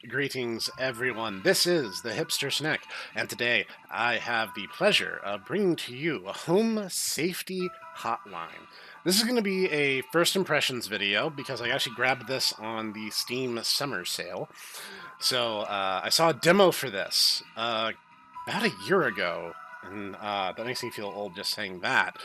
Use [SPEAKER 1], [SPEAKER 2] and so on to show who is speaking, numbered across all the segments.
[SPEAKER 1] Greetings, everyone. This is the Hipster Snek, and today I have the pleasure of bringing to you a home safety hotline. This is going to be a first impressions video because I actually grabbed this on the Steam summer sale. So I saw a demo for this about a year ago, and that makes me feel old just saying that.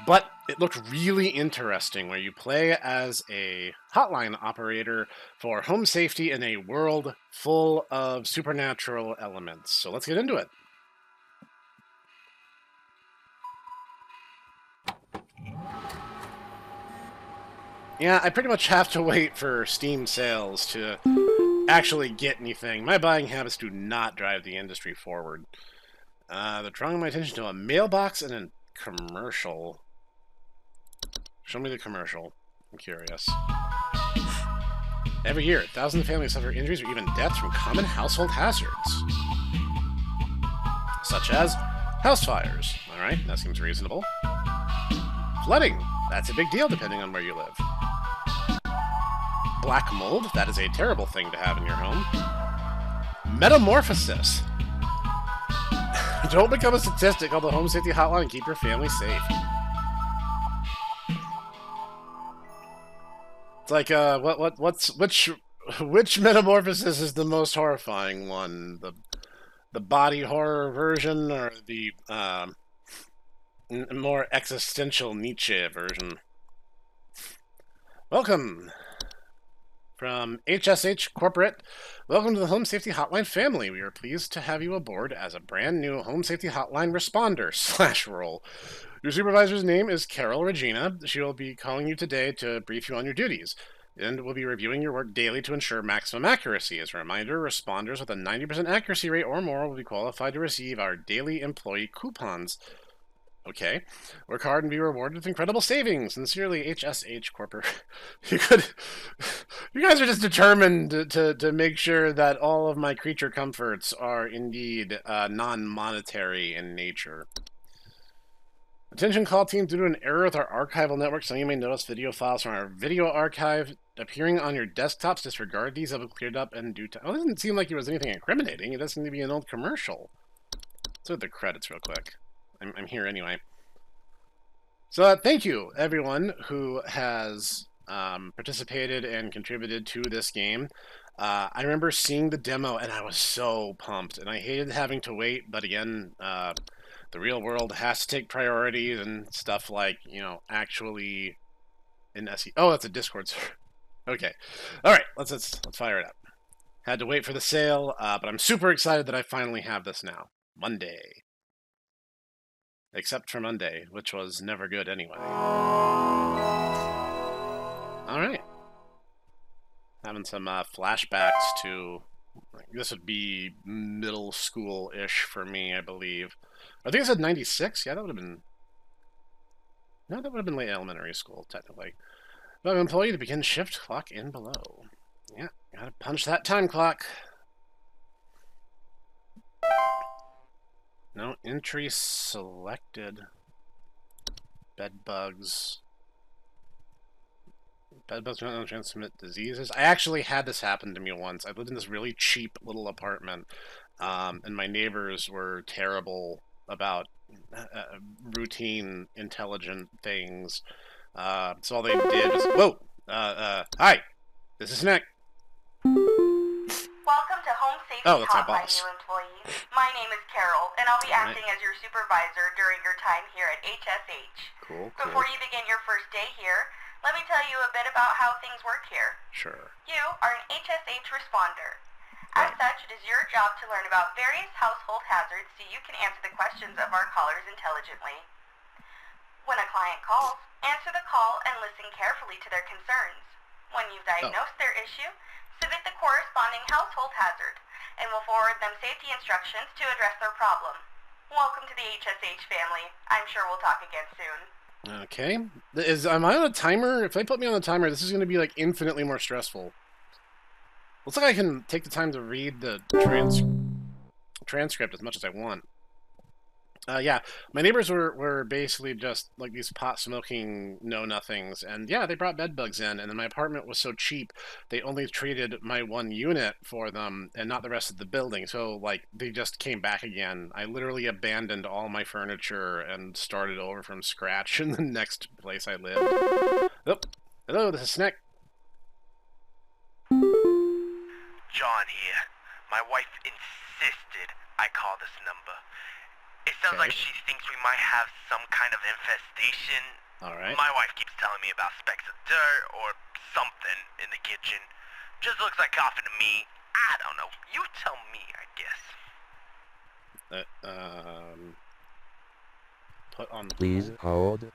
[SPEAKER 1] But it looked really interesting, where you play as a hotline operator for home safety in a world full of supernatural elements. So let's get into it. Yeah, I pretty much have to wait for Steam sales to actually get anything. My buying habits do not drive the industry forward. They're drawing my attention to a mailbox and a commercial. Show me the commercial. I'm curious. Every year, thousands of families suffer injuries or even deaths from common household hazards, such as house fires. All right, that seems reasonable. Flooding. That's a big deal depending on where you live. Black mold. That is a terrible thing to have in your home. Metamorphosis. Don't become a statistic on the home safety hotline and keep your family safe. It's like, which metamorphosis is the most horrifying one? The body horror version, or the more existential Nietzsche version? Welcome from HSH Corporate. Welcome to the Home Safety Hotline family. We are pleased to have you aboard as a brand new Home Safety Hotline responder / role. Your supervisor's name is Carol Regina. She will be calling you today to brief you on your duties, and will be reviewing your work daily to ensure maximum accuracy. As a reminder, responders with a 90% accuracy rate or more will be qualified to receive our daily employee coupons. Okay. Work hard and be rewarded with incredible savings. Sincerely, HSH Corporate. You guys are just determined to make sure that all of my creature comforts are indeed non-monetary in nature. Attention call team, due to an error with our archival network, some of you may notice video files from our video archive appearing on your desktops. Disregard these. Have cleared up and due to... Oh, it doesn't seem like it was anything incriminating. It doesn't seem to be an old commercial. Let's look at the credits real quick. I'm here anyway. So thank you, everyone who has participated and contributed to this game. I remember seeing the demo, and I was so pumped. And I hated having to wait, but again... the real world has to take priority and stuff like, you know, actually in SE. Oh, that's a Discord server. Okay. All right, let's fire it up. Had to wait for the sale, but I'm super excited that I finally have this now. Monday. Except for Monday, which was never good anyway. All right. Having some flashbacks to... This would be middle school-ish for me, I believe. I think I said 96. Yeah, that would have been... No, that would have been late elementary school, technically. But employee to begin shift, clock in below. Yeah, gotta punch that time clock. No entry selected. Bed bugs. Bed bugs don't transmit diseases. I actually had this happen to me once. I lived in this really cheap little apartment, and my neighbors were terrible about routine, intelligent things. So all they did was... Whoa! Hi! This is Snek.
[SPEAKER 2] Welcome to Home Safety Hotline, new employees. My name is Carol, and I'll be acting as your supervisor during your time here at HSH.
[SPEAKER 1] Cool.
[SPEAKER 2] Before you begin your first day here, let me tell you a bit about how things work here.
[SPEAKER 1] Sure.
[SPEAKER 2] You are an HSH responder. As such, it is your job to learn about various household hazards so you can answer the questions of our callers intelligently. When a client calls, answer the call and listen carefully to their concerns. When you've diagnosed their issue, submit the corresponding household hazard, and we'll forward them safety instructions to address their problem. Welcome to the HSH family. I'm sure we'll talk again soon.
[SPEAKER 1] Okay. Am I on a timer? If they put me on a timer, this is going to be like infinitely more stressful. Looks like I can take the time to read the transcript as much as I want. Yeah, my neighbors were basically just like these pot smoking know nothings, and yeah, they brought bed bugs in, and then my apartment was so cheap, they only treated my one unit for them and not the rest of the building. So like they just came back again. I literally abandoned all my furniture and started over from scratch in the next place I lived. Oh, hello, this is Snek.
[SPEAKER 3] John here. My wife insisted I call this number. It sounds
[SPEAKER 1] Okay.
[SPEAKER 3] like she thinks we might have some kind of infestation.
[SPEAKER 1] All right.
[SPEAKER 3] My wife keeps telling me about specks of dirt or something in the kitchen. Just looks like coughing to me. I don't know. You tell me, I guess.
[SPEAKER 1] Put on.
[SPEAKER 4] Please hold.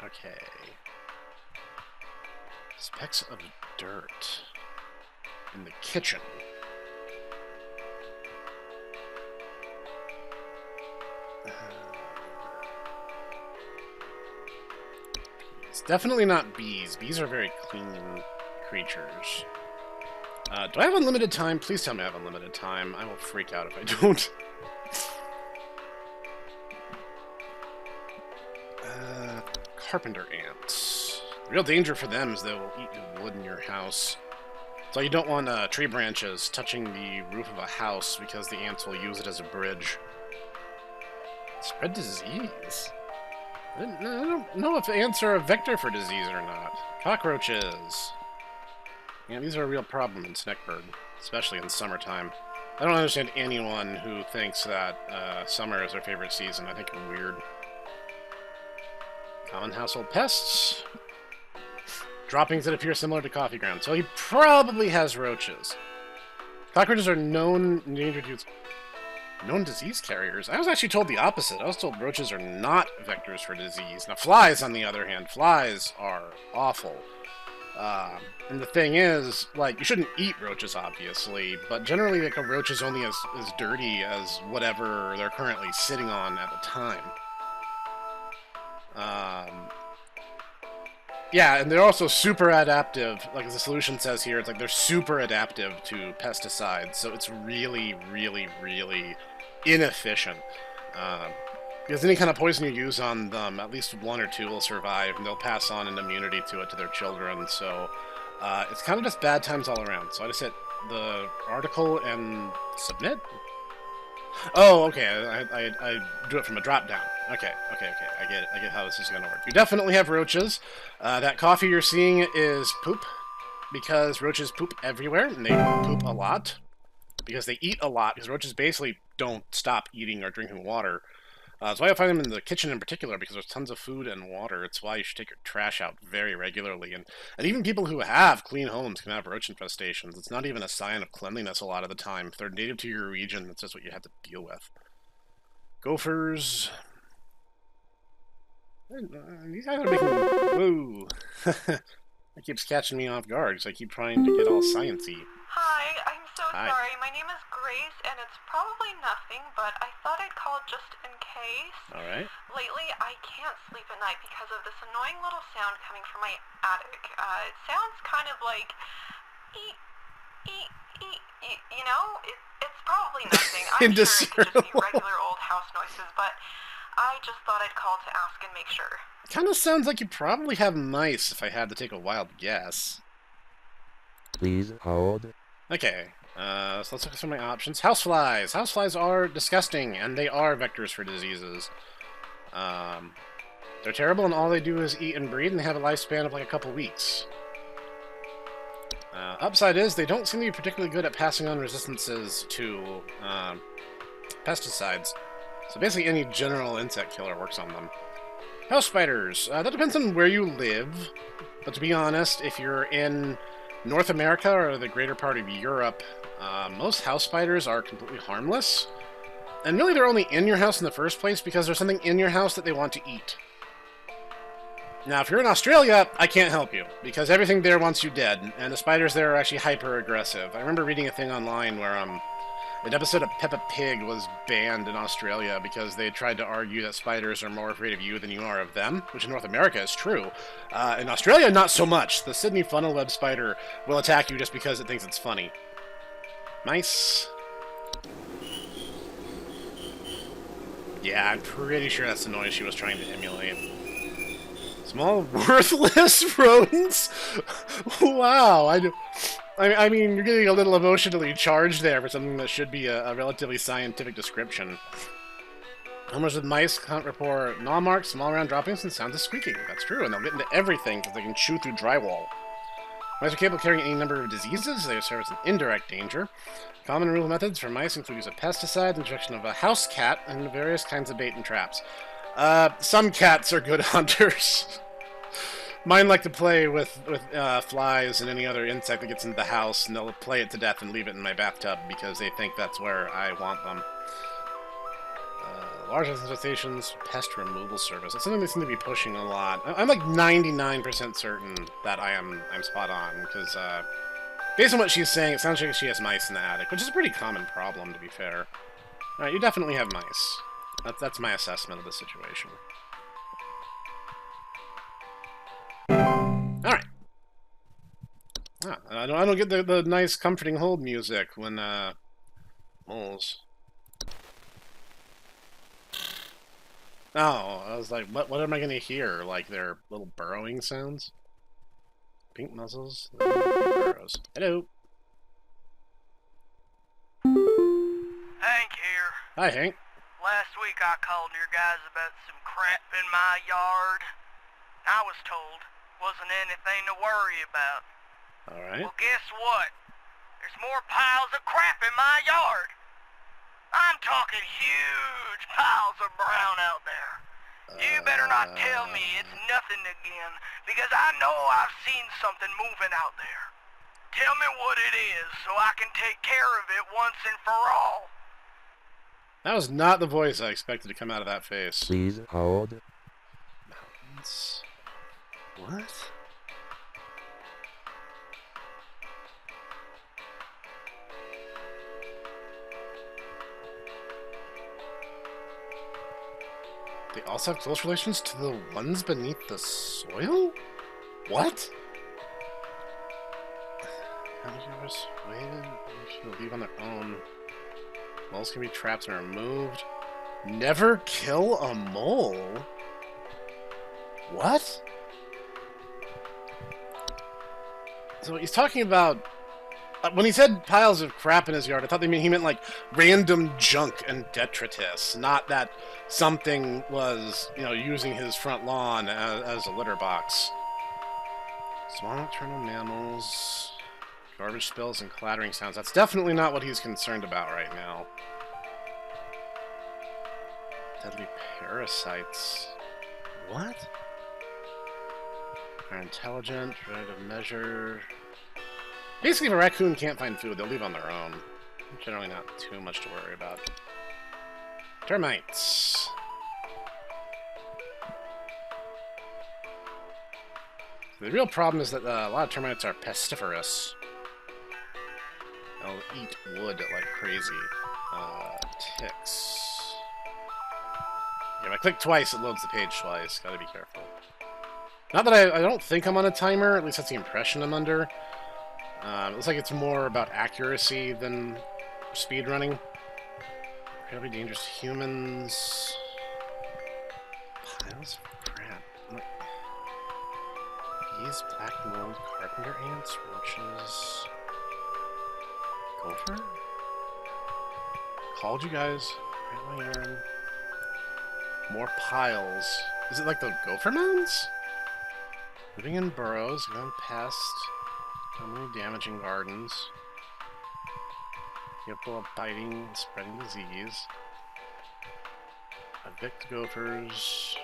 [SPEAKER 1] Okay. Specks of dirt in the kitchen. It's definitely not bees. Bees are very clean creatures. Do I have unlimited time? Please tell me I have unlimited time. I will freak out if I don't. Carpenter ants. The real danger for them is they will eat the wood in your house. So you don't want tree branches touching the roof of a house because the ants will use it as a bridge. Spread disease? I don't know if ants are a vector for disease or not. Cockroaches. Yeah, these are a real problem in Sneckburg, especially in summertime. I don't understand anyone who thinks that summer is their favorite season. I think you're weird. Common household pests. Droppings that appear similar to coffee grounds. So he probably has roaches. Cockroaches are known disease carriers. I was actually told the opposite. I was told roaches are not vectors for disease. Now flies, on the other hand, flies are awful. And the thing is, like, you shouldn't eat roaches, obviously, but generally, like, a roach is only as dirty as whatever they're currently sitting on at the time. Yeah, and they're also super adaptive. Like as the solution says here, it's like they're super adaptive to pesticides, so it's really, really, really inefficient. Because any kind of poison you use on them, at least one or two will survive, and they'll pass on an immunity to it to their children. So it's kind of just bad times all around. So I just hit the article and submit. Oh, okay. I do it from a drop down. Okay. I get it. I get how this is going to work. You definitely have roaches. That coffee you're seeing is poop, because roaches poop everywhere, and they poop a lot, because they eat a lot, because roaches basically don't stop eating or drinking water. That's why I find them in the kitchen in particular, because there's tons of food and water. It's why you should take your trash out very regularly. And even people who have clean homes can have roach infestations. It's not even a sign of cleanliness a lot of the time. If they're native to your region, that's just what you have to deal with. Gophers. These guys are making... Whoa. That keeps catching me off guard, because I keep trying to get all sciencey.
[SPEAKER 2] Hi, I'm so
[SPEAKER 1] Hi.
[SPEAKER 2] sorry. My name is Grace, and it's probably nothing, but I thought I'd call just in case.
[SPEAKER 1] Alright.
[SPEAKER 2] Lately, I can't sleep at night because of this annoying little sound coming from my attic. It sounds kind of like... You know? It's probably nothing. I'm sure it could just be regular old house noises, but I just thought I'd call to ask and make sure.
[SPEAKER 1] Kind of sounds like you probably have mice, if I had to take a wild guess.
[SPEAKER 4] Please hold.
[SPEAKER 1] Okay, so let's look at some of my options. Houseflies. Houseflies are disgusting, and they are vectors for diseases. They're terrible, and all they do is eat and breed, and they have a lifespan of like a couple weeks. Upside is, they don't seem to be particularly good at passing on resistances to pesticides. So basically any general insect killer works on them. House spiders. That depends on where you live, but to be honest, if you're in North America or the greater part of Europe, most house spiders are completely harmless. And really they're only in your house in the first place because there's something in your house that they want to eat. Now, if you're in Australia, I can't help you, because everything there wants you dead, and the spiders there are actually hyper-aggressive. I remember reading a thing online where an episode of Peppa Pig was banned in Australia because they tried to argue that spiders are more afraid of you than you are of them, which in North America is true. In Australia, not so much. The Sydney funnel web spider will attack you just because it thinks it's funny. Mice. Yeah, I'm pretty sure that's the noise she was trying to emulate. Small, worthless rodents? Wow, I mean, you're getting a little emotionally charged there for something that should be a relatively scientific description. Hunters with mice hunt report gnaw marks, small round droppings, and sounds of squeaking. That's true, and they'll get into everything because they can chew through drywall. Mice are capable of carrying any number of diseases. They serve as an indirect danger. Common rule methods for mice include use of pesticides, injection of a house cat, and various kinds of bait and traps. Some cats are good hunters. Mine like to play with flies and any other insect that gets into the house, and they'll play it to death and leave it in my bathtub because they think that's where I want them. Large infestations, pest removal service. That's something they seem to be pushing a lot. I'm like 99% certain that I'm spot on, because based on what she's saying, it sounds like she has mice in the attic, which is a pretty common problem, to be fair. Alright, you definitely have mice. That's my assessment of the situation. Alright. I don't get the nice comforting hold music when, moles. Oh, I was like, what am I gonna hear? Like their little burrowing sounds? Pink muzzles? Burrows. Hello.
[SPEAKER 3] Hank here.
[SPEAKER 1] Hi, Hank.
[SPEAKER 3] Last week I called your guys about some crap in my yard. I was told wasn't anything to worry about.
[SPEAKER 1] Alright.
[SPEAKER 3] Well, guess what? There's more piles of crap in my yard. I'm talking huge piles of brown out there. You better not tell me it's nothing again, because I know I've seen something moving out there. Tell me what it is so I can take care of it once and for all.
[SPEAKER 1] That was not the voice I expected to come out of that face.
[SPEAKER 4] Please hold.
[SPEAKER 1] Mountains. What? They also have close relations to the ones beneath the soil? What? How do you persuaded? They should leave on their own. Moles can be trapped and removed. Never kill a mole? What? So he's talking about... when he said piles of crap in his yard, I thought he meant like random junk and detritus, not that something was, using his front lawn as a litter box. Small nocturnal mammals, garbage spills, and clattering sounds. That's definitely not what he's concerned about right now. Deadly parasites. What? Are intelligent, ready to measure... Basically, if a raccoon can't find food, they'll leave on their own. Generally not too much to worry about. Termites. The real problem is that a lot of termites are pestiferous. They'll eat wood like crazy. Ticks. Yeah, if I click twice, it loads the page twice. Gotta be careful. Not that I don't think I'm on a timer, at least that's the impression I'm under. It looks like it's more about accuracy than speed running. Incredibly dangerous to humans. Piles of crap. Bees, black mold, carpenter ants, roaches. Gopher? Called you guys. Right my arm. More piles. Is it like the gopher mounds? Living in burrows, gone past. Commonly damaging gardens. Capable of biting and spreading disease. Evict gophers.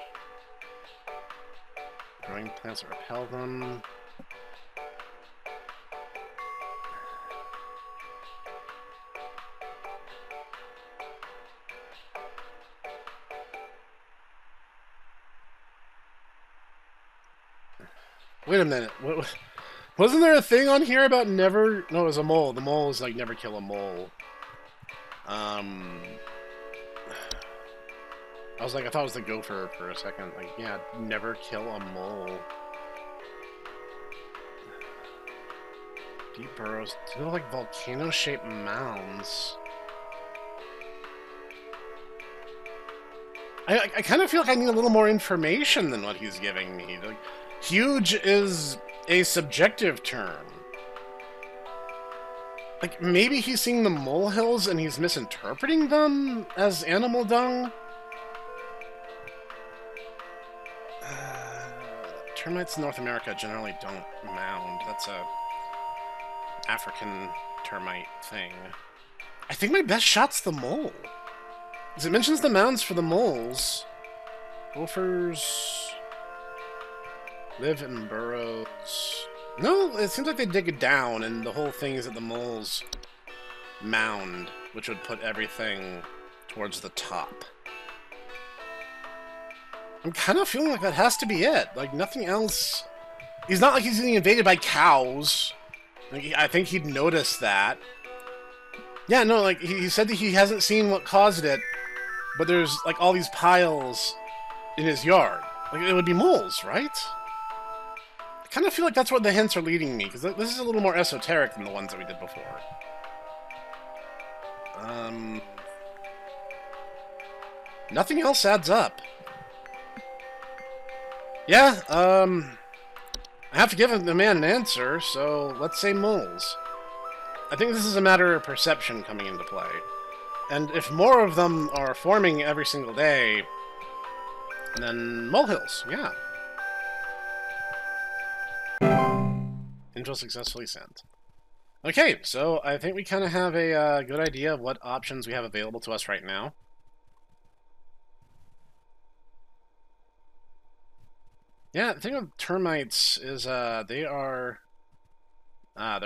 [SPEAKER 1] Growing plants that repel them. Wait a minute. Wasn't there a thing on here about never... No, it was a mole. The mole is like never kill a mole. I was like, I thought it was the gopher for a second. Like, yeah, never kill a mole. Deep burrows. They look like volcano-shaped mounds. I kind of feel like I need a little more information than what he's giving me. Like, huge is a subjective term. Like, maybe he's seeing the molehills and he's misinterpreting them as animal dung? Termites in North America generally don't mound. That's a African termite thing. I think my best shot's the mole. Because it mentions the mounds for the moles. Gophers live in burrows. No, it seems like they dig it down, and the whole thing is that the moles mound, which would put everything towards the top. I'm kind of feeling like that has to be it. Like, nothing else. He's not like he's getting invaded by cows. Like, I think he'd notice that. Yeah, no, like, he said that he hasn't seen what caused it, but there's, like, all these piles in his yard. Like, it would be moles, right? I kind of feel like that's where the hints are leading me, because this is a little more esoteric than the ones that we did before. Nothing else adds up. Yeah, I have to give the man an answer, so let's say moles. I think this is a matter of perception coming into play. And if more of them are forming every single day, then molehills, yeah. Info successfully sent. Okay, so I think we kind of have a good idea of what options we have available to us right now. Yeah, the thing with termites is they're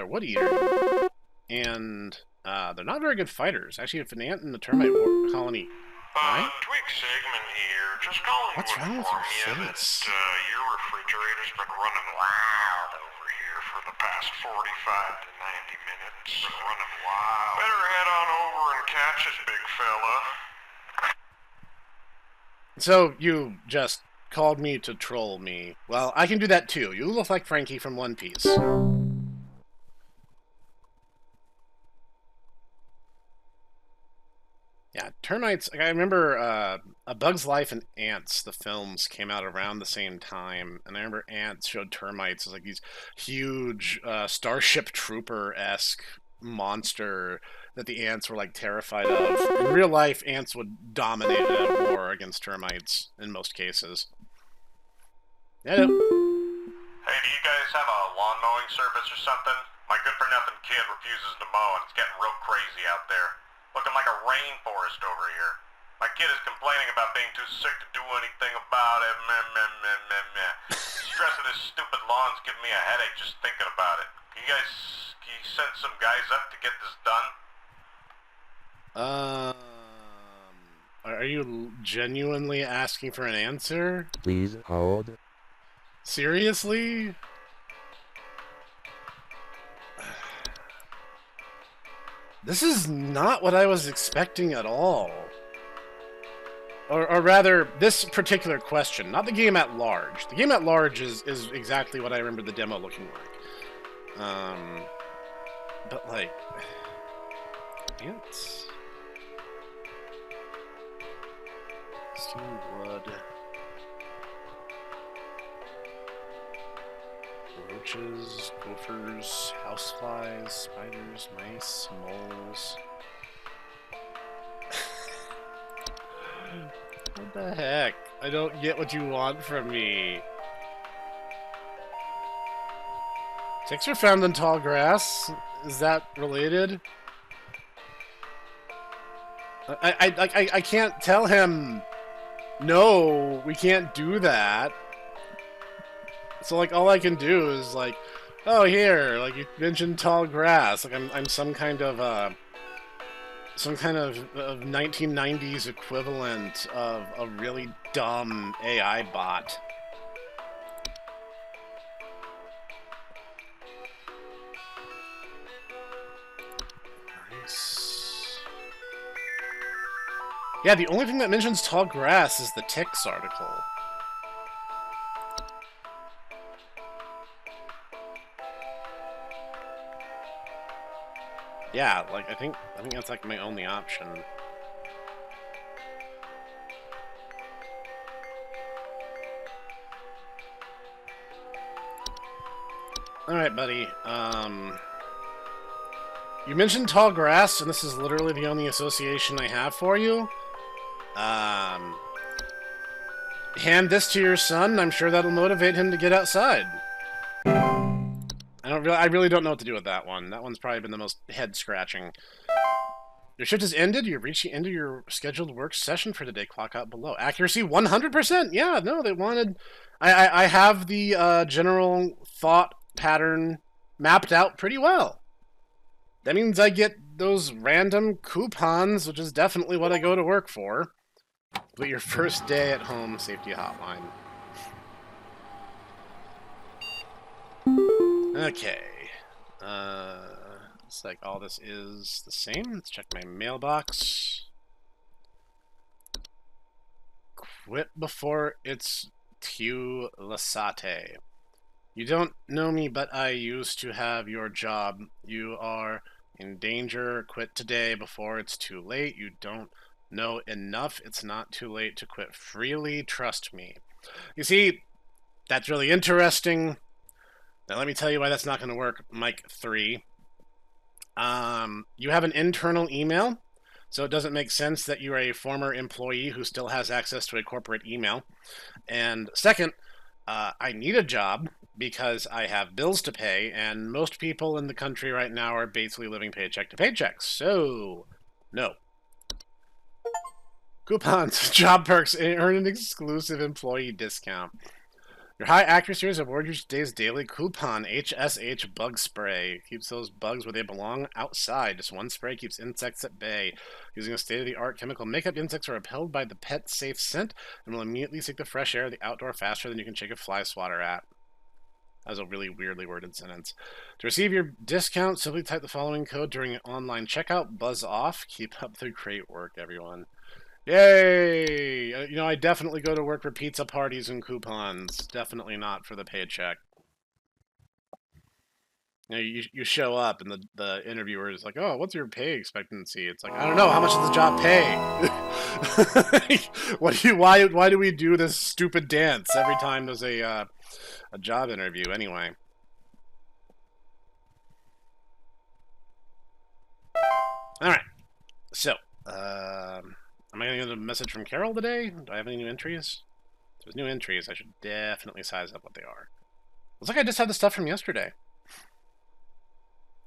[SPEAKER 1] wood eater, and they're not very good fighters. Actually, if an ant in the termite colony... Right?
[SPEAKER 5] Twig Sigmund here. Just calling
[SPEAKER 1] What's
[SPEAKER 5] to
[SPEAKER 1] wrong with
[SPEAKER 5] inform
[SPEAKER 1] your
[SPEAKER 5] you that
[SPEAKER 1] face?
[SPEAKER 5] your refrigerator's been running wild over here for the past 45 to 90 minutes. Been running wild. Better head on over and catch it, big fella.
[SPEAKER 1] So, you just called me to troll me. Well, I can do that too. You look like Frankie from One Piece. Yeah, termites, I remember A Bug's Life and Ants, the films, came out around the same time, and I remember Ants showed termites as like these huge Starship Trooper-esque monster that the ants were like terrified of. In real life, ants would dominate a war against termites in most cases. Hello.
[SPEAKER 5] Hey, do you guys have a lawn mowing service or something? My good-for-nothing kid refuses to mow, and it's getting real crazy out there. Looking like a rainforest over here. My kid is complaining about being too sick to do anything about it. Meh, meh, meh, meh, meh. The stress of this stupid lawn's giving me a headache just thinking about it. Can you send some guys up to get this done?
[SPEAKER 1] Are you genuinely asking for an answer?
[SPEAKER 4] Please hold.
[SPEAKER 1] Seriously? This is not what I was expecting at all. Or rather, this particular question, not the game at large. The game at large is exactly what I remember the demo looking like. But like... ants? Stealing blood... roaches, gophers, houseflies, spiders, mice, moles. What the heck? I don't get what you want from me. Ticks are found in tall grass. Is that related? I can't tell him, no, we can't do that. So, like, all I can do is, like, oh, here, like, you mentioned tall grass. Like, I'm some kind of 1990s equivalent of a really dumb AI bot. Nice. Yeah, the only thing that mentions tall grass is the Ticks article. Yeah, like I think that's like my only option. Alright, buddy. You mentioned tall grass, and this is literally the only association I have for you. Hand this to your son. I'm sure that'll motivate him to get outside. I really don't know what to do with that one. That one's probably been the most head-scratching. Your shift has ended. You've reached the end of your scheduled work session for today. Clock out below. Accuracy 100%. Yeah, no, they wanted... I have the general thought pattern mapped out pretty well. That means I get those random coupons, which is definitely what I go to work for. But your first day at home safety hotline. Okay. Looks like all this is the same. Let's check my mailbox. Quit before it's too lasate. You don't know me, but I used to have your job. You are in danger. Quit today before it's too late. You don't know enough. It's not too late to quit freely. Trust me. You see, that's really interesting. Now let me tell you why that's not going to work, Mike 3. You have an internal email, so it doesn't make sense that you are a former employee who still has access to a corporate email. And second, I need a job because I have bills to pay, and most people in the country right now are basically living paycheck to paycheck. So, no. Coupons, job perks, and earn an exclusive employee discount. Your high accuracy is award your today's daily coupon. HSH bug spray keeps those bugs where they belong, outside. Just one spray keeps insects at bay. Using a state-of-the-art chemical makeup, insects are repelled by the pet safe scent and will immediately seek the fresh air of the outdoor faster than you can shake a fly swatter at. That was a really weirdly worded sentence. To receive your discount, simply type the following code during an online checkout. Buzz off. Keep up the great work, everyone. Yay! You know, I definitely go to work for pizza parties and coupons. Definitely not for the paycheck. You know, you show up and the interviewer is like, "Oh, what's your pay expectancy?" It's like, I don't know. How much does the job pay? Why do we do this stupid dance every time there's a job interview? Anyway. All right. So, am I going to get a message from Carol today? Do I have any new entries? If there's new entries, I should definitely size up what they are. Looks like I just had the stuff from yesterday.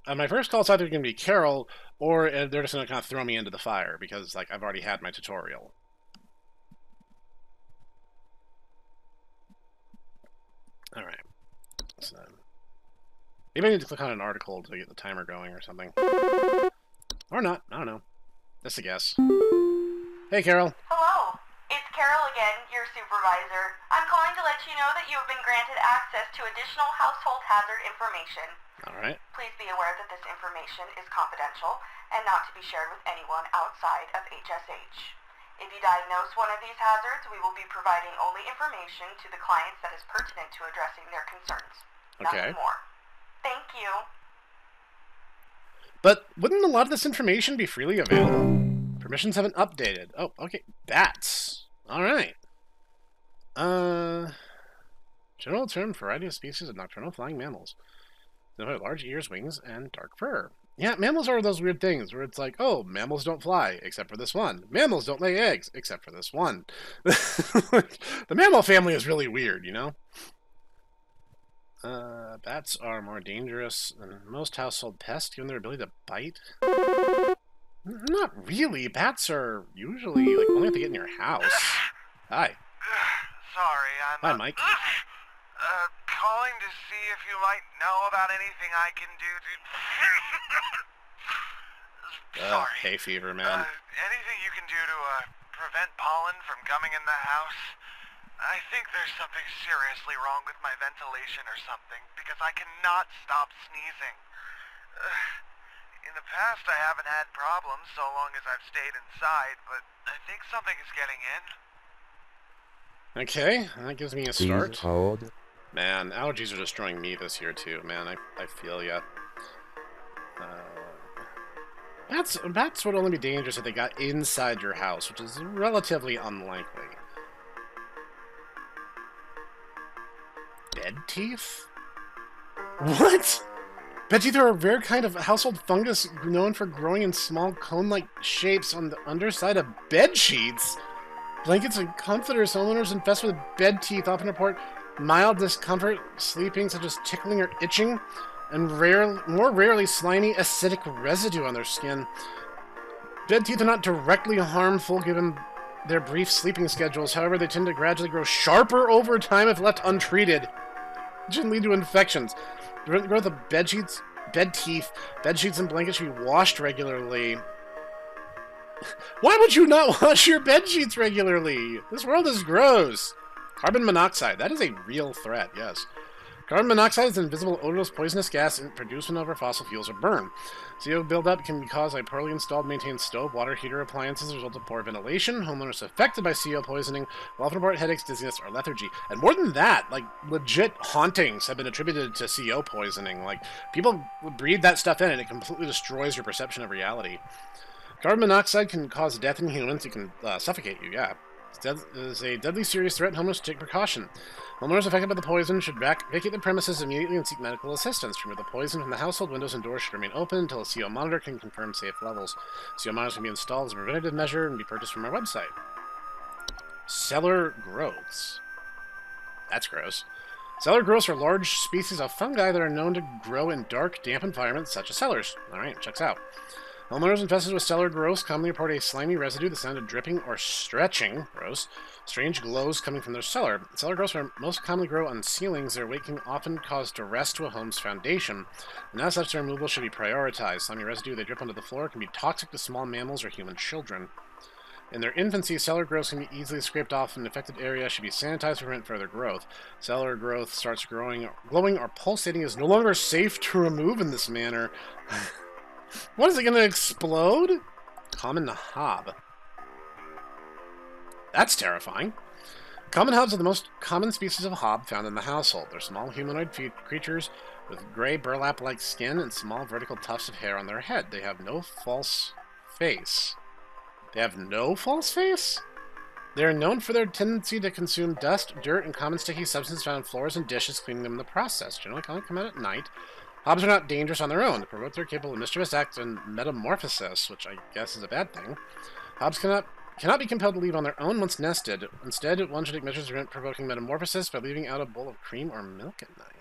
[SPEAKER 1] My first call is either going to be Carol, or they're just going to kind of throw me into the fire, because like I've already had my tutorial. Alright. So, maybe I need to click on an article to get the timer going or something. Or not. I don't know. Just a guess. Hey, Carol.
[SPEAKER 2] Hello. It's Carol again, your supervisor. I'm calling to let you know that you have been granted access to additional household hazard information.
[SPEAKER 1] Alright.
[SPEAKER 2] Please be aware that this information is confidential and not to be shared with anyone outside of HSH. If you diagnose one of these hazards, we will be providing only information to the clients that is pertinent to addressing their concerns.
[SPEAKER 1] Okay.
[SPEAKER 2] Nothing more. Thank you.
[SPEAKER 1] But wouldn't a lot of this information be freely available? Permissions haven't updated. Oh, okay. Bats. Alright. General term for variety of species of nocturnal flying mammals. They have large ears, wings, and dark fur. Yeah, mammals are those weird things where it's like, oh, mammals don't fly, except for this one. Mammals don't lay eggs, except for this one. The mammal family is really weird, you know? Bats are more dangerous than most household pests, given their ability to bite. Not really. Bats are usually, like, only if they get in your house. Hi.
[SPEAKER 3] Sorry,
[SPEAKER 1] Hi, Mike.
[SPEAKER 3] Calling to see if you might know about anything I can do to... Sorry.
[SPEAKER 1] Hay fever, man.
[SPEAKER 3] Anything you can do to, prevent pollen from coming in the house? I think there's something seriously wrong with my ventilation or something, because I cannot stop sneezing. In the past, I haven't had problems so long as I've stayed inside, but I think something is getting in.
[SPEAKER 1] Okay, that gives me a start.
[SPEAKER 4] Please hold.
[SPEAKER 1] Man, allergies are destroying me this year, too. Man, I feel ya. Bats would only be dangerous if they got inside your house, which is relatively unlikely. Bed teeth? What? Bed teeth are a rare kind of household fungus known for growing in small cone-like shapes on the underside of bed sheets. Blankets and comforters. Homeowners infested with bed teeth often report mild discomfort sleeping, such as tickling or itching, and more rarely slimy acidic residue on their skin. Bed teeth are not directly harmful given their brief sleeping schedules. However, they tend to gradually grow sharper over time if left untreated, which can lead to infections. The growth of bed teeth, bed sheets, and blankets should be washed regularly. Why would you not wash your bed sheets regularly? This world is gross. Carbon monoxide. That is a real threat, yes. Carbon monoxide is an invisible, odorless, poisonous gas produced whenever fossil fuels are burned. CO buildup can be caused by poorly installed, maintained stove, water heater appliances as a result of poor ventilation. Homeowners affected by CO poisoning will often report headaches, dizziness, or lethargy. And more than that, like, legit hauntings have been attributed to CO poisoning. Like, people breathe that stuff in and it completely destroys your perception of reality. Carbon monoxide can cause death in humans. It can suffocate you, yeah. It is a deadly serious threat. Homeowners should take precaution. Homeowners affected by the poison should vacate the premises immediately and seek medical assistance. Remove the poison from the household. Windows and doors should remain open until a CO monitor can confirm safe levels. CO monitors can be installed as a preventative measure and be purchased from our website. Cellar growths. That's gross. Cellar growths are large species of fungi that are known to grow in dark, damp environments such as cellars. Alright, checks out. Homeowners infested with cellar growths commonly report a slimy residue, the sound of dripping or stretching, gross, strange glows coming from their cellar. Cellar growths are most commonly grow on ceilings. Their weight can often cause duress to a home's foundation, and as such, their removal should be prioritized. Slimy residue they drip onto the floor can be toxic to small mammals or human children. In their infancy, cellar growths can be easily scraped off, and affected area should be sanitized to prevent further growth. Cellar growth starts glowing or pulsating is no longer safe to remove in this manner. What, is it going to explode? Common hob. That's terrifying. Common hobs are the most common species of hob found in the household. They're small humanoid creatures with gray burlap-like skin and small vertical tufts of hair on their head. They have no false face. They have no false face? They are known for their tendency to consume dust, dirt, and common sticky substances found on floors and dishes, cleaning them in the process. Generally come out at night. Hobs are not dangerous on their own. They're capable of mischievous acts and metamorphosis, which I guess is a bad thing. Hobs cannot be compelled to leave on their own once nested. Instead, one should take measures to prevent provoking metamorphosis by leaving out a bowl of cream or milk at night.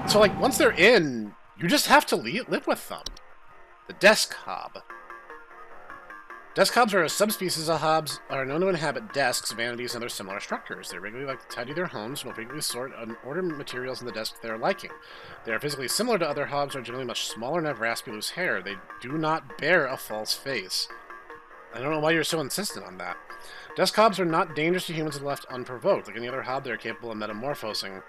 [SPEAKER 1] So, like, once they're in, you just have to live with them. The desk hob. Desk hobs are a subspecies of hobs are known to inhabit desks, vanities, and other similar structures. They regularly like to tidy their homes and will frequently sort and order materials in the desk to their liking. They are physically similar to other hobs, are generally much smaller and have raspy loose hair. They do not bear a false face. I don't know why you're so insistent on that. Desk hobs are not dangerous to humans if left unprovoked. Like any other hob, they are capable of metamorphosing.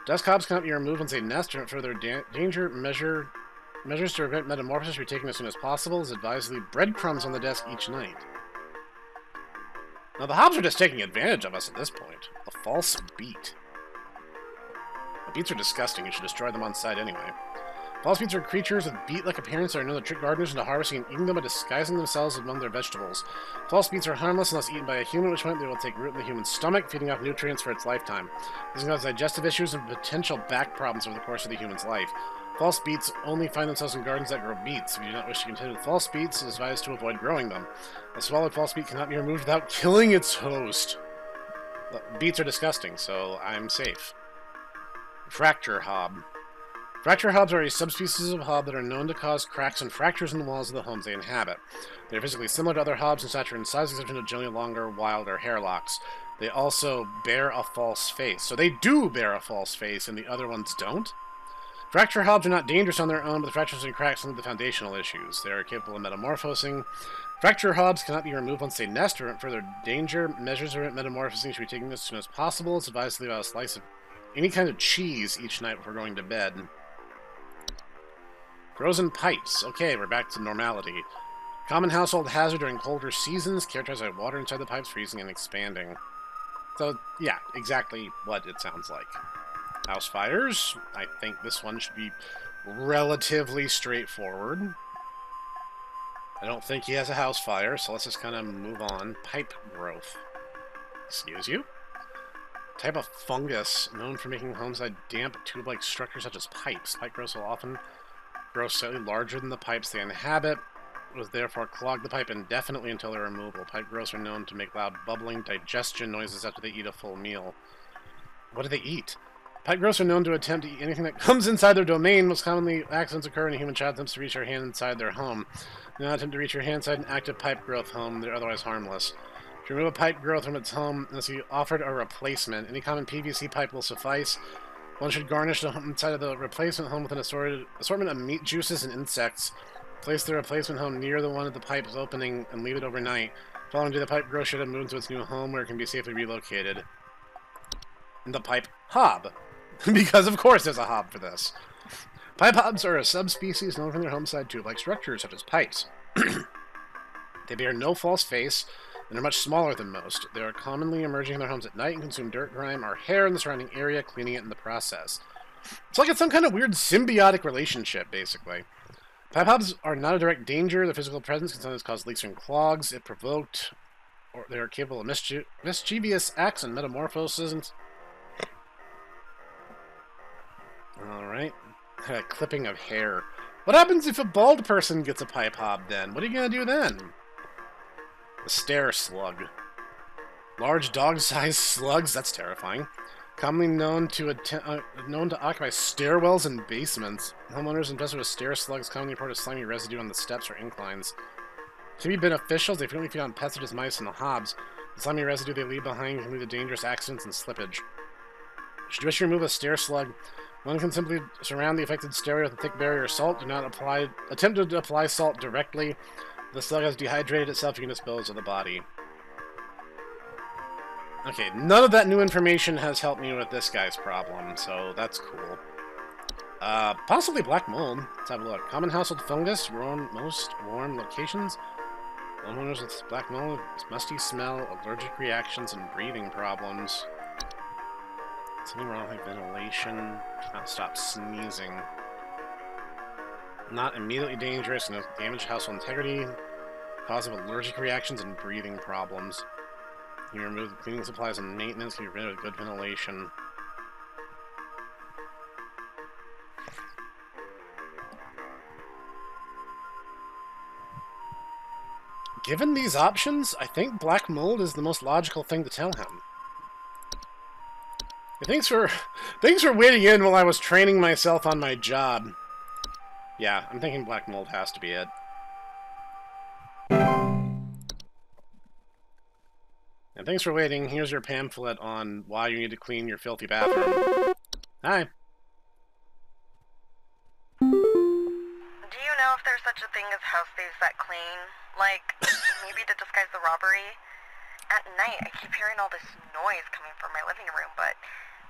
[SPEAKER 1] Desk hobs cannot be removed once they nest or further danger measures to prevent metamorphosis should be taken as soon as possible. Is advised to leave breadcrumbs on the desk each night. Now the hobs are just taking advantage of us at this point. A false beat. The beets are disgusting. You should destroy them on sight anyway. False beets are creatures with beet-like appearance that are known to trick gardeners into harvesting and eating them by disguising themselves among their vegetables. False beets are harmless unless eaten by a human, at which point they will take root in the human's stomach, feeding off nutrients for its lifetime. This can cause digestive issues and potential back problems over the course of the human's life. False beets only find themselves in gardens that grow beets. If you do not wish to contend with false beets, it is advised to avoid growing them. A swallowed false beet cannot be removed without killing its host. Beets are disgusting, so I'm safe. Fracture hob. Fracture hobs are a subspecies of hob that are known to cause cracks and fractures in the walls of the homes they inhabit. They are physically similar to other hobs in stature and size, except for generally longer, wilder hair locks. They also bear a false face. So they do bear a false face, and the other ones don't? Fracture hobs are not dangerous on their own, but the fractures and cracks lead to foundational issues. They are capable of metamorphosing. Fracture hobs cannot be removed once they nest or further danger. Measures to prevent metamorphosing should be taken as soon as possible. It's advised to leave out a slice of any kind of cheese each night before going to bed. Frozen pipes. Okay, we're back to normality. Common household hazard during colder seasons, characterized by water inside the pipes freezing and expanding. So, yeah, exactly what it sounds like. House fires. I think this one should be relatively straightforward. I don't think he has a house fire, so let's just kind of move on. Pipe growth. Excuse you? Type of fungus known for making homes out of damp, tube-like structures such as pipes. Pipe growths will often grow slightly larger than the pipes they inhabit, will therefore clog the pipe indefinitely until their removal. Pipe growths are known to make loud bubbling digestion noises after they eat a full meal. What do they eat? Pipe growths are known to attempt to eat anything that comes inside their domain. Most commonly, accidents occur when a human child attempts to reach their hand inside their home. Do not attempt to reach your hand inside an active pipe growth home. They're otherwise harmless. To remove a pipe growth from its home, unless you offered a replacement, any common PVC pipe will suffice. One should garnish the inside of the replacement home with an assortment of meat juices and insects. Place the replacement home near the one at the pipe's opening and leave it overnight. Following day, the pipe growth should have moved to its new home where it can be safely relocated. And the pipe hob. Because of course there's a hob for this. Pipe hobs are a subspecies known for their homeside tube-like structures, such as pipes. They bear no false face and are much smaller than most. They are commonly emerging in their homes at night and consume dirt, grime, or hair in the surrounding area, cleaning it in the process. It's like it's some kind of weird symbiotic relationship, basically. Pipe hobs are not a direct danger. Their physical presence can sometimes cause leaks and clogs if provoked, or they are capable of mischievous acts and metamorphoses. Alright. A clipping of hair. What happens if a bald person gets a pipe hob, then? What are you going to do then? The stare slug. Large dog-sized slugs? That's terrifying. Commonly known to occupy stairwells and basements. Homeowners infested with stare slugs commonly report a slimy residue on the steps or inclines. To be beneficial, they frequently feed on pests such as mice and the hobs. The slimy residue they leave behind can lead to dangerous accidents and slippage. Should you wish to remove a stare slug, one can simply surround the affected stairway with a thick barrier of salt. Do not attempt to apply salt directly. If the slug has dehydrated itself, you can dispose of the body. Okay, none of that new information has helped me with this guy's problem, so that's cool. Possibly black mold. Let's have a look. Common household fungus, most warm locations. Homeowners with black mold, musty smell, allergic reactions, and breathing problems. Something wrong with ventilation. Cannot stop sneezing. Not immediately dangerous, no damage to household integrity. Cause of allergic reactions and breathing problems. You remove the cleaning supplies and maintenance, you get rid of good ventilation. Given these options, I think black mold is the most logical thing to tell him. Thanks for waiting in while I was training myself on my job. Yeah, I'm thinking black mold has to be it. And thanks for waiting. Here's your pamphlet on why you need to clean your filthy bathroom. Hi.
[SPEAKER 2] Do you know if there's such a thing as house thieves that clean? Like, maybe to disguise the robbery? At night, I keep hearing all this noise coming from my living room, but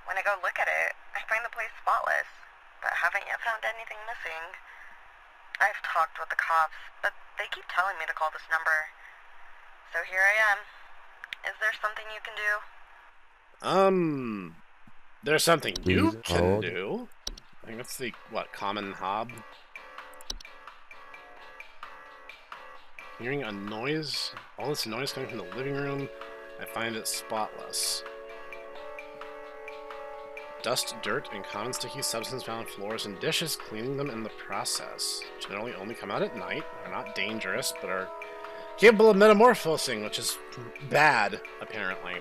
[SPEAKER 2] when I go look at it, I find the place spotless, but haven't yet found anything missing. I've talked with the cops, but they keep telling me to call this number. So here I am. Is there something you can do?
[SPEAKER 1] There's something you
[SPEAKER 4] Please
[SPEAKER 1] can
[SPEAKER 4] hold.
[SPEAKER 1] do. I think that's the, what, common hob? Hearing a noise, all this noise coming from the living room, I find it spotless. Dust, dirt, and common sticky substance found on floors and dishes, cleaning them in the process. Generally only come out at night, are not dangerous, but are capable of metamorphosing, which is bad, apparently.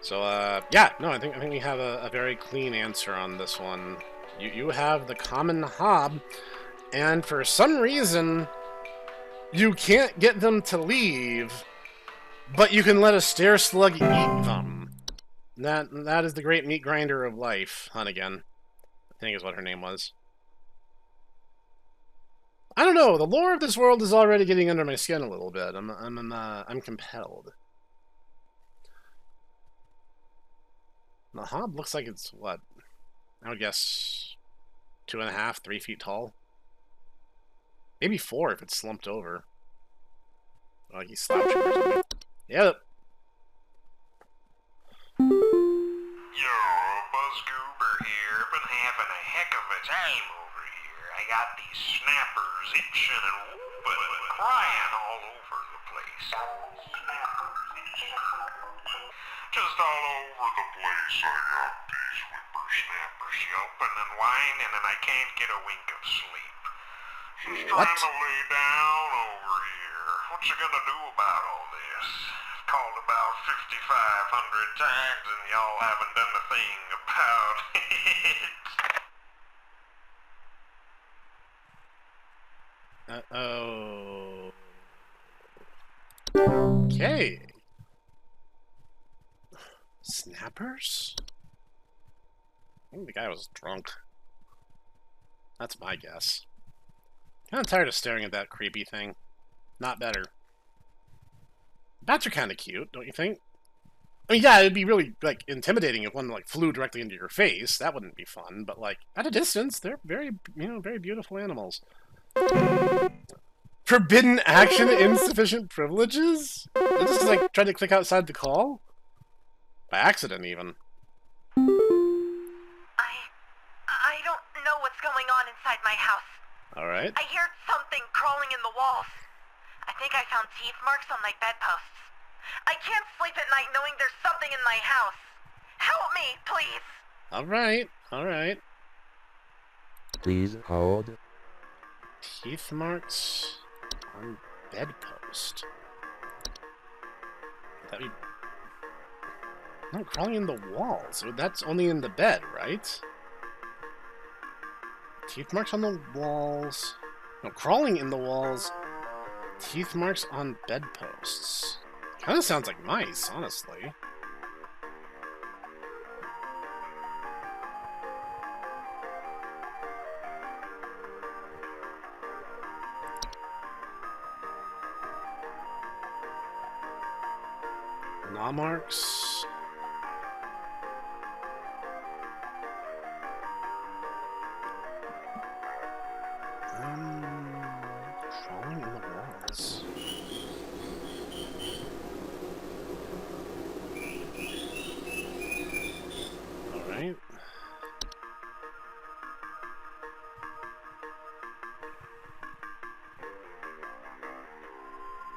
[SPEAKER 1] So, yeah, no, I think we have a very clean answer on this one. You have the common hob, and for some reason, you can't get them to leave, but you can let a stair slug eat them. That is the great meat grinder of life, Hunnigan, I think is what her name was. I don't know. The lore of this world is already getting under my skin a little bit. I'm compelled. The hob looks like it's what? I would guess 2.5, 3 feet tall. Maybe 4 if it's slumped over. Like he's slouching or something. Yep.
[SPEAKER 5] Yo, Buzzgoober here. Been having a heck of a time over here. I got these snappers itching and whooping and crying all over the place. Just all over the place I got these whippersnappers yelping and whining, and I can't get a wink of sleep. She's trying to lay down over here. What's she gonna do about all this? I've called about 5,500 times, and y'all haven't done a thing about it.
[SPEAKER 1] Uh-oh. Okay. Snappers? I think the guy was drunk. That's my guess. Kind of tired of staring at that creepy thing. Not better. Bats are kind of cute, don't you think? I mean, yeah, it'd be really, like, intimidating if one, like, flew directly into your face. That wouldn't be fun. But, like, at a distance, they're very, very beautiful animals. Forbidden action, insufficient privileges? This is like trying to click outside the call? By accident, even.
[SPEAKER 2] I don't know what's going on inside my house.
[SPEAKER 1] Alright.
[SPEAKER 2] I hear something crawling in the walls. I think I found teeth marks on my bedposts. I can't sleep at night knowing there's something in my house. Help me, please.
[SPEAKER 1] Alright.
[SPEAKER 4] Please hold.
[SPEAKER 1] Teeth marks on bedpost. That be... No, crawling in the walls. That's only in the bed, right? Teeth marks on the walls. No, crawling in the walls. Teeth marks on bedposts. Kind of sounds like mice, honestly. Gnaw marks. Crawling in the walls. Alright.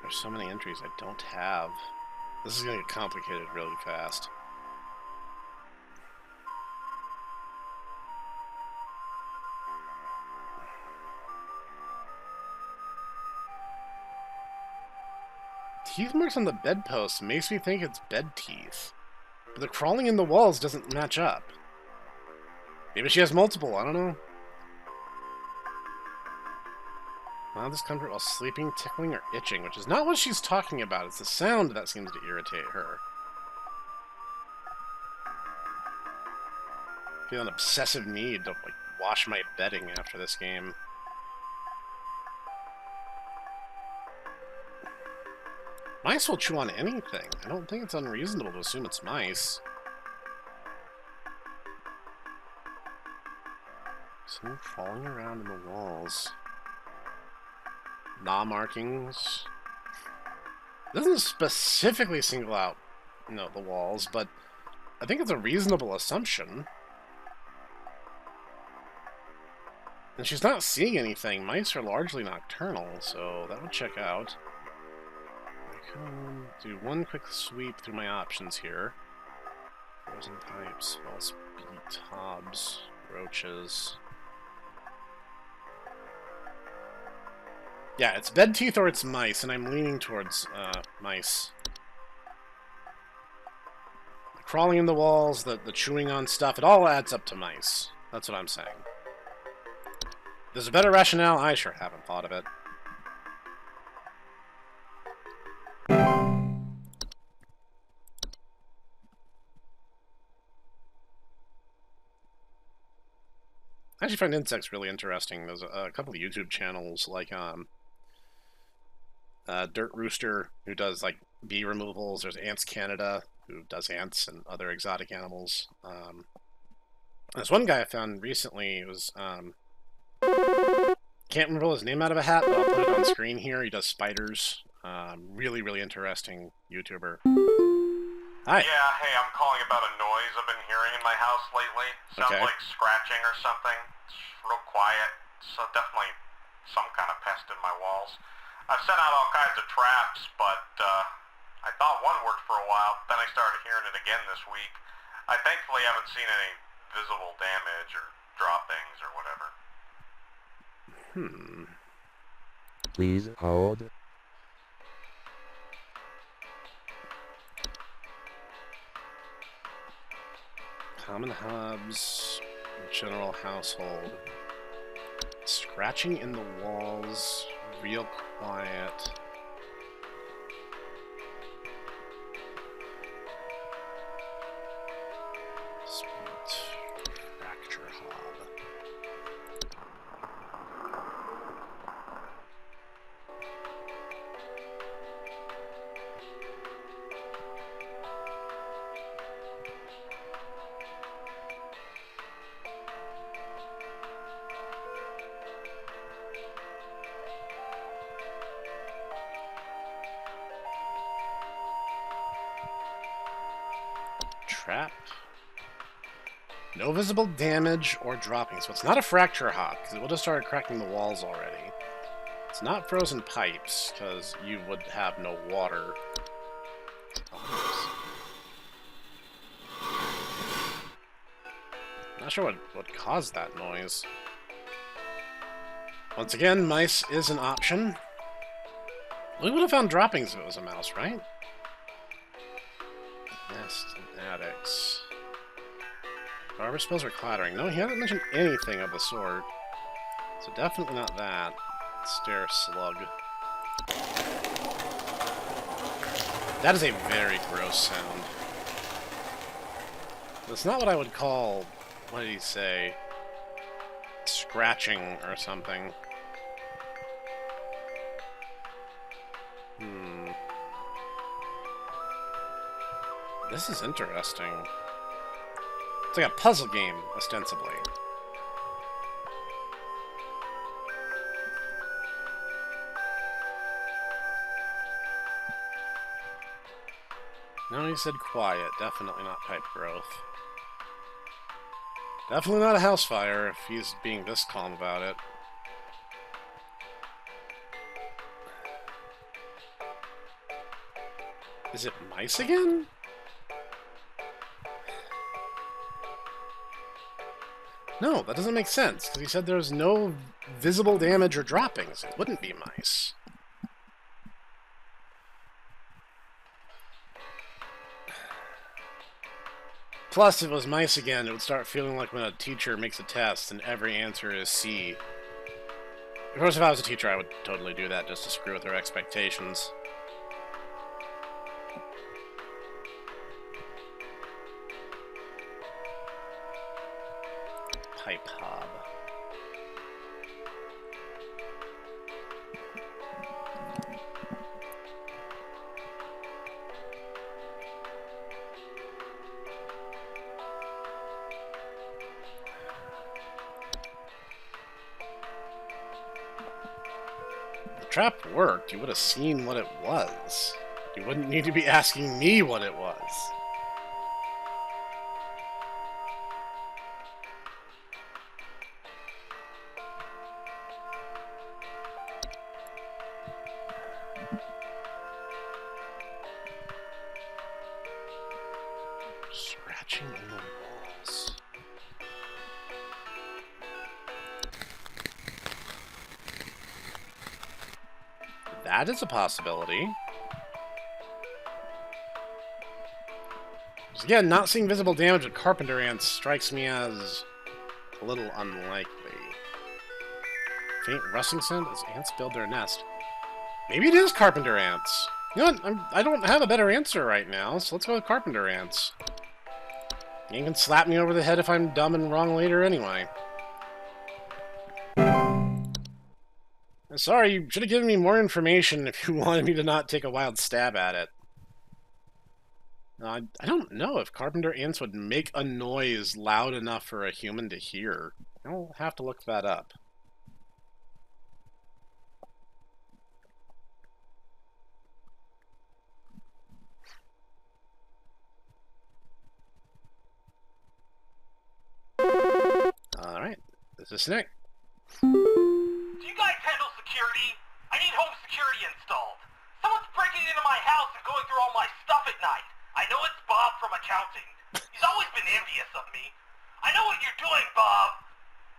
[SPEAKER 1] There's so many entries I don't have. This is gonna get complicated really fast. Teeth marks on the bedpost makes me think it's bed teeth. But the crawling in the walls doesn't match up. Maybe she has multiple, I don't know. Mild discomfort while sleeping, tickling, or itching, which is not what she's talking about. It's the sound that seems to irritate her. I feel an obsessive need to, like, wash my bedding after this game. Mice will chew on anything. I don't think it's unreasonable to assume it's mice. Something crawling around in the walls. Gnaw markings. It doesn't specifically single out, the walls, but I think it's a reasonable assumption. And she's not seeing anything. Mice are largely nocturnal, so that would check out. I can do one quick sweep through my options here. Frozen pipes, false beat, hobs, roaches. Yeah, it's bed teeth or it's mice, and I'm leaning towards mice. The crawling in the walls, the chewing on stuff, it all adds up to mice. That's what I'm saying. If there's a better rationale, I sure haven't thought of it. I actually find insects really interesting. There's a couple of YouTube channels like Dirt Rooster, who does like bee removals. There's Ants Canada, who does ants and other exotic animals. There's one guy I found recently. It was can't remember his name out of a hat, but I'll put it on screen here. He does spiders. Really, really interesting YouTuber. Hi.
[SPEAKER 5] Yeah, hey, I'm calling about a noise I've been hearing in my house lately. Sounds
[SPEAKER 1] Okay.
[SPEAKER 5] like scratching or something. It's real quiet, so definitely some kind of pest in my walls. I've sent out all kinds of traps, but I thought one worked for a while, but then I started hearing it again this week. I thankfully haven't seen any visible damage or droppings or whatever.
[SPEAKER 4] Please hold.
[SPEAKER 1] Common hubs, general household. Scratching in the walls, real quiet. Fracture hob. Trap. No visible damage or dropping. So it's not a fracture hob, because it would have started cracking the walls already. It's not frozen pipes, because you would have no water. Not sure what caused that noise. Once again, mice is an option. We would have found droppings if it was a mouse, right? Nest and attics. Barber spells or clattering. No, he hasn't mentioned anything of the sort. So definitely not that. Stair slug. That is a very gross sound. That's not what I would call, what did he say? Scratching or something. This is interesting. It's like a puzzle game, ostensibly. No, he said quiet. Definitely not pipe growth. Definitely not a house fire if he's being this calm about it. Is it mice again? No, that doesn't make sense, because he said there's no visible damage or droppings. It wouldn't be mice. Plus, if it was mice again, it would start feeling like when a teacher makes a test and every answer is C. Of course, if I was a teacher, I would totally do that just to screw with their expectations. Pipe hob. The trap worked. You would have seen what it was. You wouldn't need to be asking me what it was. Scratching in the walls. That is a possibility. So again, not seeing visible damage with carpenter ants strikes me as a little unlikely. Faint rustling sound as ants build their nest. Maybe it is carpenter ants. You know what? I don't have a better answer right now, so let's go with carpenter ants. You can slap me over the head if I'm dumb and wrong later anyway. I'm sorry, you should have given me more information if you wanted me to not take a wild stab at it. I don't know if carpenter ants would make a noise loud enough for a human to hear. I'll have to look that up. Alright, this is Snek.
[SPEAKER 3] Do you guys handle security? I need home security installed. Someone's breaking into my house and going through all my stuff at night. I know it's Bob from accounting. He's always been envious of me. I know what you're doing, Bob.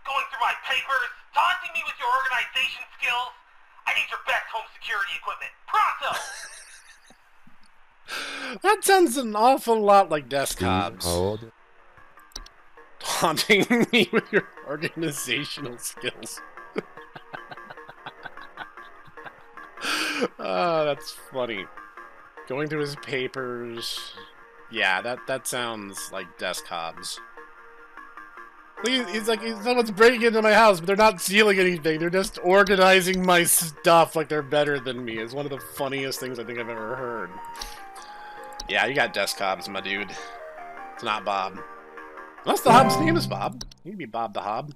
[SPEAKER 3] Going through my papers, taunting me with your organization skills. I need your best home security equipment. Pronto!
[SPEAKER 1] That sounds an awful lot like desk
[SPEAKER 4] Please
[SPEAKER 1] cops.
[SPEAKER 4] hold.
[SPEAKER 1] Taunting me with your organizational skills. That's funny. Going through his papers. Yeah, that sounds like desk cops. He's like, someone's breaking into my house, but they're not stealing anything. They're just organizing my stuff like they're better than me. It's one of the funniest things I think I've ever heard. Yeah, you got desk cops, my dude. It's not Bob. Unless the Hob's name is Bob. He could be Bob the Hob.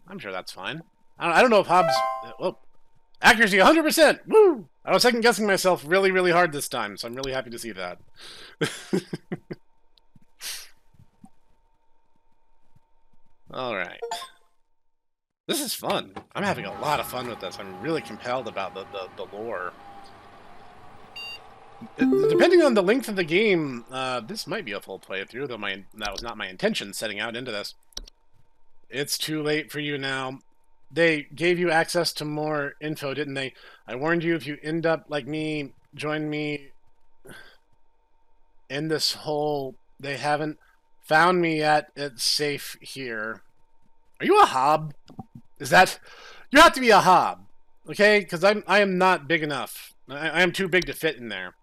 [SPEAKER 1] I'm sure that's fine. I don't know if Hobbs... Oh. Accuracy 100%! Woo! I was second guessing myself really, really hard this time, so I'm really happy to see that. Alright. This is fun. I'm having a lot of fun with this. I'm really compelled about the lore. Depending on the length of the game, this might be a full playthrough, though that was not my intention setting out into this. It's too late for you now. They gave you access to more info, didn't they? I warned you if you end up like me, join me in this hole. They haven't found me yet. It's safe here. Are you a hob? Is that... You have to be a hob, okay? Because I am not big enough. I am too big to fit in there.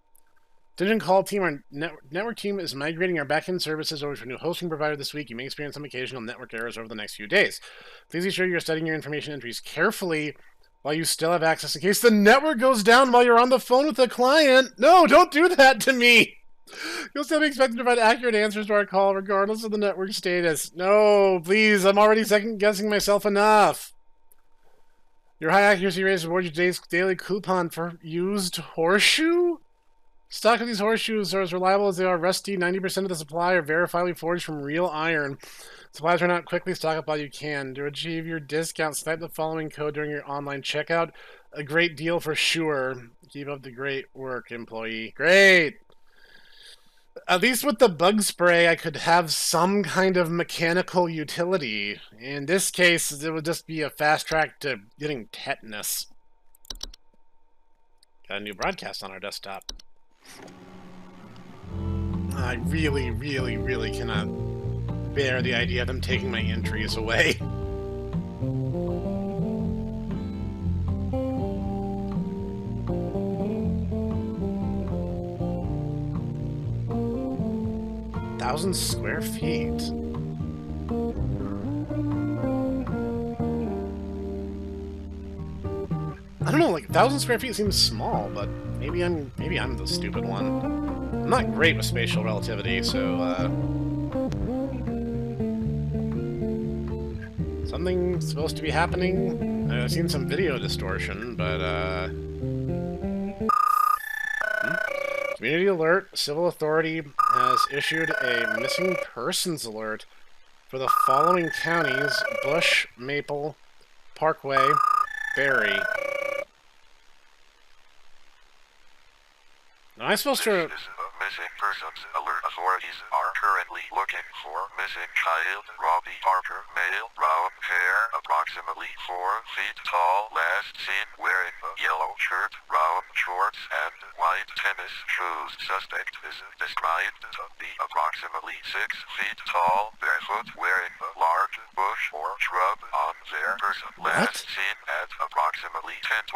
[SPEAKER 1] Dungeon Call team, our network team is migrating our backend services over to a new hosting provider this week. You may experience some occasional network errors over the next few days. Please be sure you're studying your information entries carefully while you still have access in case the network goes down while you're on the phone with the client. No, don't do that to me! You'll still be expected to provide accurate answers to our call regardless of the network status. No, please, I'm already second-guessing myself enough. Your high accuracy rate rewards you today's daily coupon for used horseshoe? Stock of these horseshoes are as reliable as they are rusty. 90% of the supply are verifiably forged from real iron. Supplies run out quickly. Stock up while you can. To achieve your discount, type the following code during your online checkout. A great deal for sure. Keep up the great work, employee. Great! At least with the bug spray, I could have some kind of mechanical utility. In this case, it would just be a fast track to getting tetanus. Got a new broadcast on our desktop. I really, really, really cannot bear the idea of them taking my entries away. Thousand square feet. I don't know, like 1,000 square feet seems small, but maybe I'm the stupid one. I'm not great with spatial relativity, so something's supposed to be happening. I've seen some video distortion, but Community alert. Civil authority has issued a missing persons alert for the following counties: Bush, Maple, Parkway, Berry. Am I supposed to...
[SPEAKER 6] This is a missing persons alert. Authorities are currently looking for missing child Robbie Parker, male, brown hair, approximately 4 feet tall, last seen wearing a yellow shirt, brown shorts, and white tennis shoes. Suspect is described to be approximately 6 feet tall, barefoot, wearing a large bush or shrub on their person. Last seen at approximately 10:25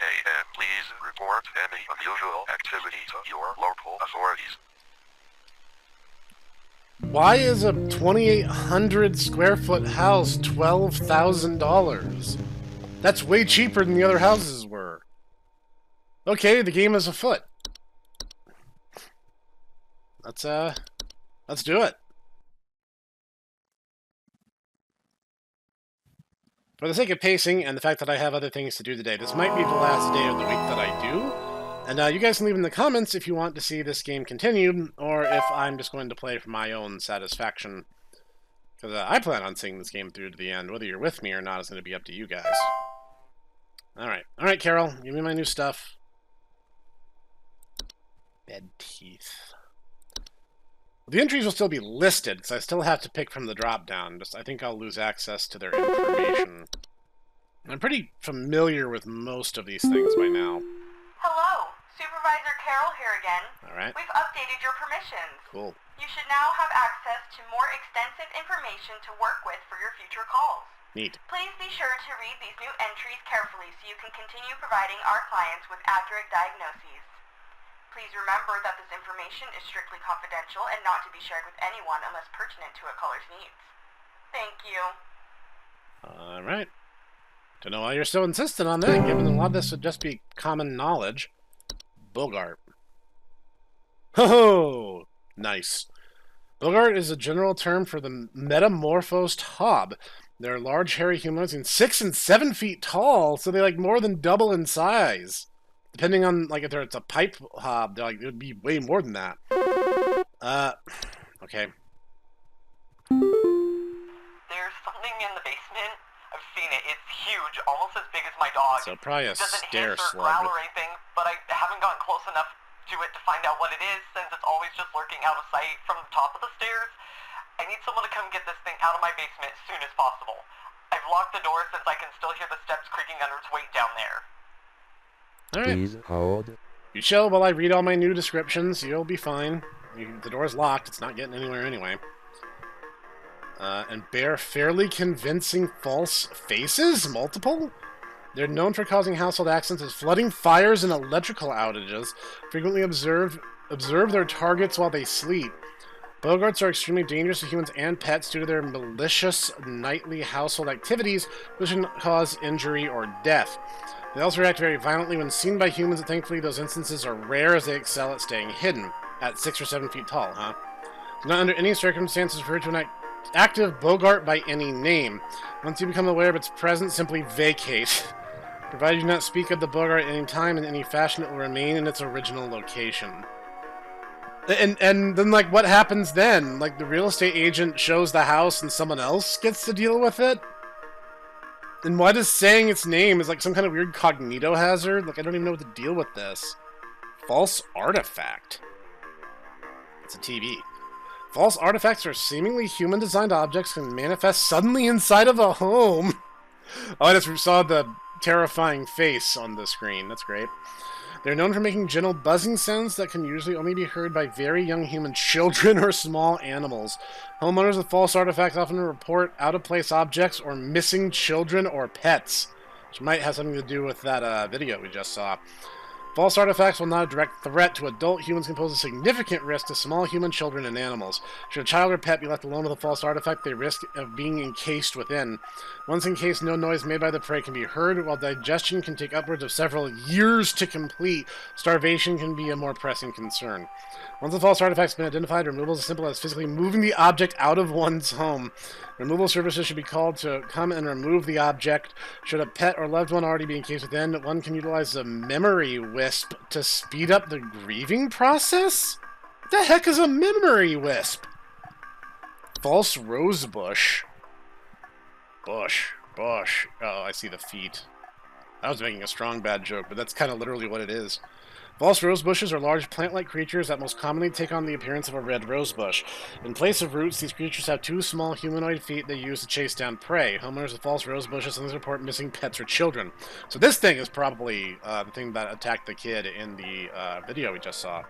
[SPEAKER 6] a.m. Please report any unusual activity to your local authorities.
[SPEAKER 1] Why is a 2,800 square foot house $12,000? That's way cheaper than the other houses were. Okay, the game is afoot. Let's do it. For the sake of pacing and the fact that I have other things to do today, this might be the last day of the week that I do. And you guys can leave in the comments if you want to see this game continued, or if I'm just going to play for my own satisfaction. Because I plan on seeing this game through to the end. Whether you're with me or not is going to be up to you guys. Alright, Carol, give me my new stuff. Dead teeth. The entries will still be listed, so I still have to pick from the drop-down. I think I'll lose access to their information. I'm pretty familiar with most of these things by now.
[SPEAKER 2] Hello, Supervisor Carroll here again.
[SPEAKER 1] Alright.
[SPEAKER 2] We've updated your permissions.
[SPEAKER 1] Cool.
[SPEAKER 2] You should now have access to more extensive information to work with for your future calls.
[SPEAKER 1] Neat.
[SPEAKER 2] Please be sure to read these new entries carefully so you can continue providing our clients with accurate diagnoses. Please remember that this information is strictly confidential and not to be shared with anyone unless pertinent to a caller's needs. Thank you.
[SPEAKER 1] Alright. Don't know why you're so insistent on that, given a lot of this would just be common knowledge. Bogart. Ho-ho! Nice. Bogart is a general term for the metamorphosed hob. They're large, hairy humanoids and 6 and 7 feet tall, so they like more than double in size. Depending on like if it's a pipe hob, they're like it would be way more than that. Okay.
[SPEAKER 3] There's something in the basement. I've seen it. It's huge, almost as big as my dog.
[SPEAKER 1] So probably a
[SPEAKER 3] It doesn't
[SPEAKER 1] stair
[SPEAKER 3] hiss or
[SPEAKER 1] slug.
[SPEAKER 3] growl or anything, but I haven't gotten close enough to it to find out what it is, since it's always just lurking out of sight from the top of the stairs. I need someone to come get this thing out of my basement as soon as possible. I've locked the door since I can still hear the steps creaking under its weight down there.
[SPEAKER 1] Alright.
[SPEAKER 4] Please hold.
[SPEAKER 1] You chill while I read all my new descriptions. You'll be fine. The door's locked. It's not getting anywhere anyway. And bear fairly convincing false faces? Multiple? They're known for causing household accidents as flooding, fires, and electrical outages. Frequently observe their targets while they sleep. Bogarts are extremely dangerous to humans and pets due to their malicious nightly household activities, which can cause injury or death. They also react very violently when seen by humans, and thankfully those instances are rare as they excel at staying hidden. At 6 or 7 feet tall, huh? Do not under any circumstances refer to an active Bogart by any name. Once you become aware of its presence, simply vacate. Provided you do not speak of the Bogart at any time in any fashion, it will remain in its original location. And then, like, what happens then? Like, the real estate agent shows the house and someone else gets to deal with it? And why does saying its name is like some kind of weird cognito hazard? Like, I don't even know what to deal with this. False artifact. It's a TV. False artifacts are seemingly human-designed objects can manifest suddenly inside of a home. Oh, I just saw the terrifying face on the screen. That's great. They're known for making gentle buzzing sounds that can usually only be heard by very young human children or small animals. Homeowners with false artifacts often report out-of-place objects or missing children or pets, which might have something to do with that video we just saw. False artifacts, while not a direct threat to adult humans, can pose a significant risk to small human children and animals. Should a child or pet be left alone with a false artifact, they risk of being encased within. Once encased, no noise made by the prey can be heard, while digestion can take upwards of several years to complete. Starvation can be a more pressing concern. Once the false artifact has been identified, removal is as simple as physically moving the object out of one's home. Removal services should be called to come and remove the object. Should a pet or loved one already be encased within, one can utilize the memory wisp to speed up the grieving process? What the heck is a memory wisp? False rosebush. Bush. Oh, I see the feet. I was making a strong bad joke, but that's kind of literally what it is. False rosebushes are large plant-like creatures that most commonly take on the appearance of a red rosebush. In place of roots, these creatures have two small humanoid feet they use to chase down prey. Homeowners with false rosebushes sometimes report missing pets or children. So this thing is probably the thing that attacked the kid in the video we just saw.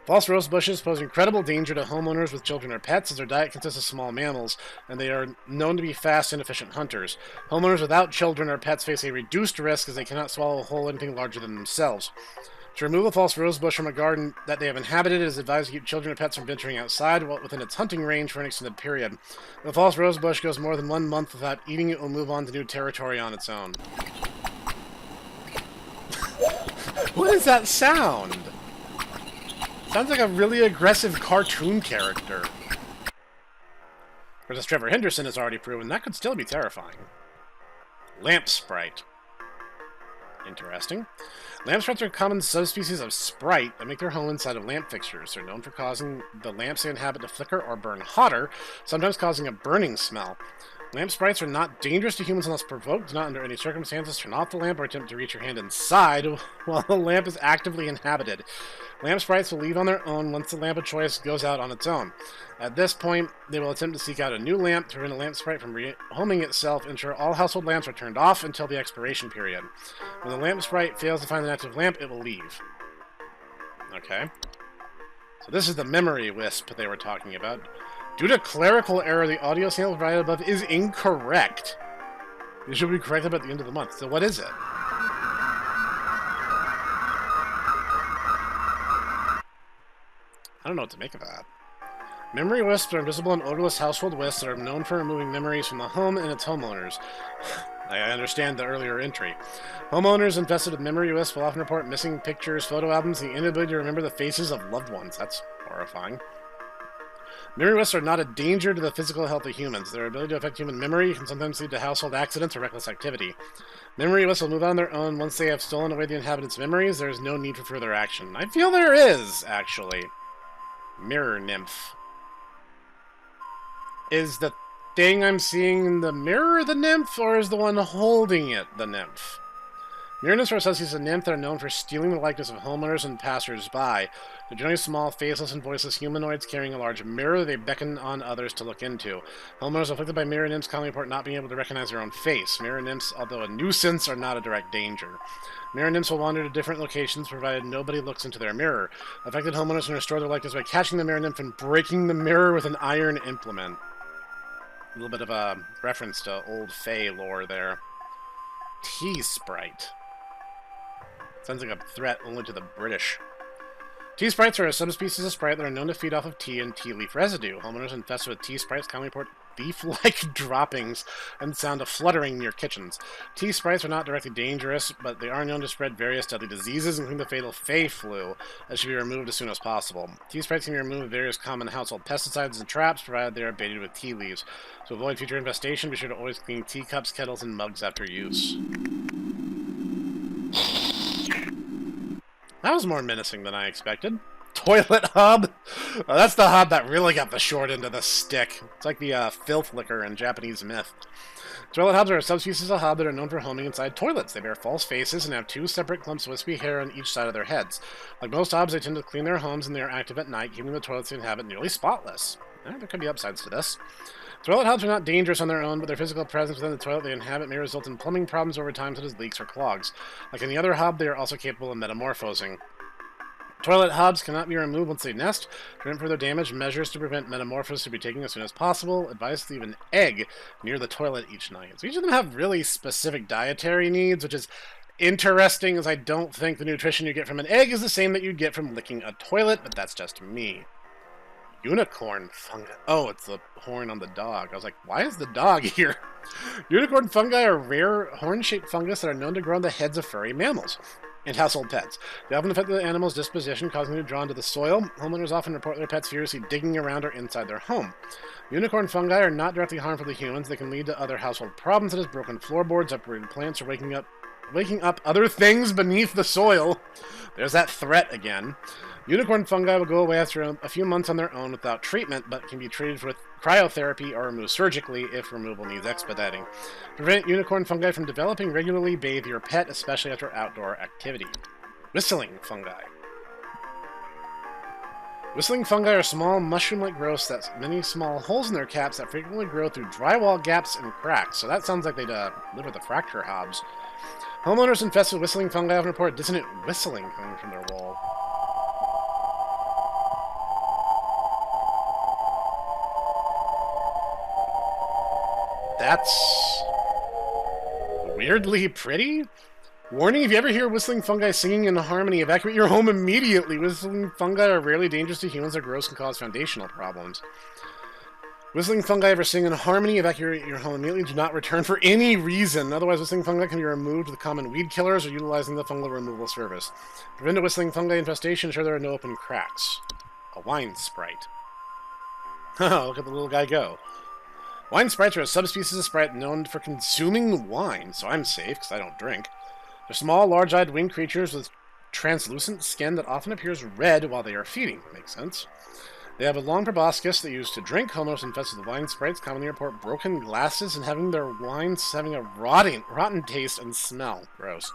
[SPEAKER 1] False rosebushes pose incredible danger to homeowners with children or pets, as their diet consists of small mammals, and they are known to be fast and efficient hunters. Homeowners without children or pets face a reduced risk, as they cannot swallow whole anything larger than themselves. To remove a false rosebush from a garden that they have inhabited, it is advised to keep children or pets from venturing outside within its hunting range for an extended period. If a false rosebush goes more than 1 month without eating, it will move on to new territory on its own. What is that sound? Sounds like a really aggressive cartoon character. But as Trevor Henderson has already proven, that could still be terrifying. Lamp sprite. Interesting. Lamp sprites are a common subspecies of sprite that make their home inside of lamp fixtures. They're known for causing the lamps they inhabit to flicker or burn hotter, sometimes causing a burning smell. Lamp sprites are not dangerous to humans unless provoked. Do not under any circumstances turn off the lamp or attempt to reach your hand inside while the lamp is actively inhabited. Lamp sprites will leave on their own once the lamp of choice goes out on its own. At this point, they will attempt to seek out a new lamp to prevent a lamp sprite from rehoming itself. Ensure all household lamps are turned off until the expiration period. When the lamp sprite fails to find an active lamp, it will leave. Okay. So this is the memory wisp they were talking about. Due to clerical error, the audio sample provided above is incorrect. It should be corrected by the end of the month. So what is it? I don't know what to make of that. Memory wisps are invisible and odorless household wisps that are known for removing memories from the home and its homeowners. I understand the earlier entry. Homeowners infested with memory wisps will often report missing pictures, photo albums, and the inability to remember the faces of loved ones. That's horrifying. Memory wisps are not a danger to the physical health of humans. Their ability to affect human memory can sometimes lead to household accidents or reckless activity. Memory wisps will move on their own once they have stolen away the inhabitants' memories. There is no need for further action. I feel there is, actually. Mirror nymph. Is the thing I'm seeing in the mirror the nymph, or is the one holding it the nymph? Mirror nymphs are associated with nymph that are known for stealing the likeness of homeowners and passers-by. They're generally small, faceless, and voiceless humanoids carrying a large mirror they beckon on others to look into. Homeowners afflicted by mirror nymphs commonly report not being able to recognize their own face. Mirror nymphs, although a nuisance, are not a direct danger. Mirror nymphs will wander to different locations provided nobody looks into their mirror. Affected homeowners can restore their likeness by catching the mirror nymph and breaking the mirror with an iron implement. A little bit of a reference to old Fae lore there. Tea-sprite. Sounds like a threat only to the British. Tea sprites are a subspecies of sprite that are known to feed off of tea and tea leaf residue. Homeowners infested with tea sprites commonly report leaf-like droppings and the sound of fluttering near kitchens. Tea sprites are not directly dangerous, but they are known to spread various deadly diseases, including the fatal Fae flu, that should be removed as soon as possible. Tea sprites can be removed with various common household pesticides and traps, provided they are baited with tea leaves. To avoid future infestation, be sure to always clean teacups, kettles, and mugs after use. That was more menacing than I expected. Toilet hub? Oh, that's the hub that really got the short end of the stick. It's like the filth liquor in Japanese myth. Toilet hubs are a subspecies of hub that are known for homing inside toilets. They bear false faces and have two separate clumps of wispy hair on each side of their heads. Like most hubs, they tend to clean their homes and they are active at night, keeping the toilets they inhabit nearly spotless. There could be upsides to this. Toilet hubs are not dangerous on their own, but their physical presence within the toilet they inhabit may result in plumbing problems over time, such as leaks or clogs. Like any other hub, they are also capable of metamorphosing. Toilet hubs cannot be removed once they nest. To prevent further damage, measures to prevent metamorphosis should be taken as soon as possible. Advise to leave an egg near the toilet each night. So each of them have really specific dietary needs, which is interesting, as I don't think the nutrition you get from an egg is the same that you'd get from licking a toilet, but that's just me. Unicorn fungi. Oh, it's the horn on the dog. I was like, why is the dog here? Unicorn fungi are rare horn-shaped fungus that are known to grow on the heads of furry mammals and household pets. They often affect the animal's disposition, causing them to draw into the soil. Homeowners often report their pets furiously digging around or inside their home. Unicorn fungi are not directly harmful to humans. They can lead to other household problems, such as broken floorboards, uprooted plants, or waking up other things beneath the soil. There's that threat again. Unicorn fungi will go away after a few months on their own without treatment, but can be treated with cryotherapy or removed surgically if removal needs expediting. To prevent unicorn fungi from developing, regularly bathe your pet, especially after outdoor activity. Whistling fungi. Whistling fungi are small, mushroom-like growths that have many small holes in their caps that frequently grow through drywall gaps and cracks. So that sounds like they'd live with the fracture hobs. Homeowners infested with whistling fungi often report dissonant whistling coming from their wall. That's weirdly pretty. Warning, if you ever hear whistling fungi singing in harmony, evacuate your home immediately. Whistling fungi are rarely dangerous to humans. Their growth can cause foundational problems. Whistling fungi ever sing in harmony, evacuate your home immediately. Do not return for any reason. Otherwise, whistling fungi can be removed with common weed killers or utilizing the fungal removal service. Prevent a whistling fungi infestation. Ensure there are no open cracks. A wine sprite. Look at the little guy go. Wine sprites are a subspecies of sprite known for consuming wine, so I'm safe because I don't drink. They're small, large-eyed winged creatures with translucent skin that often appears red while they are feeding. Makes sense. They have a long proboscis they use to drink. Homeowners infested with wine sprites commonly report broken glasses and having their wines having a rotten taste and smell. Gross.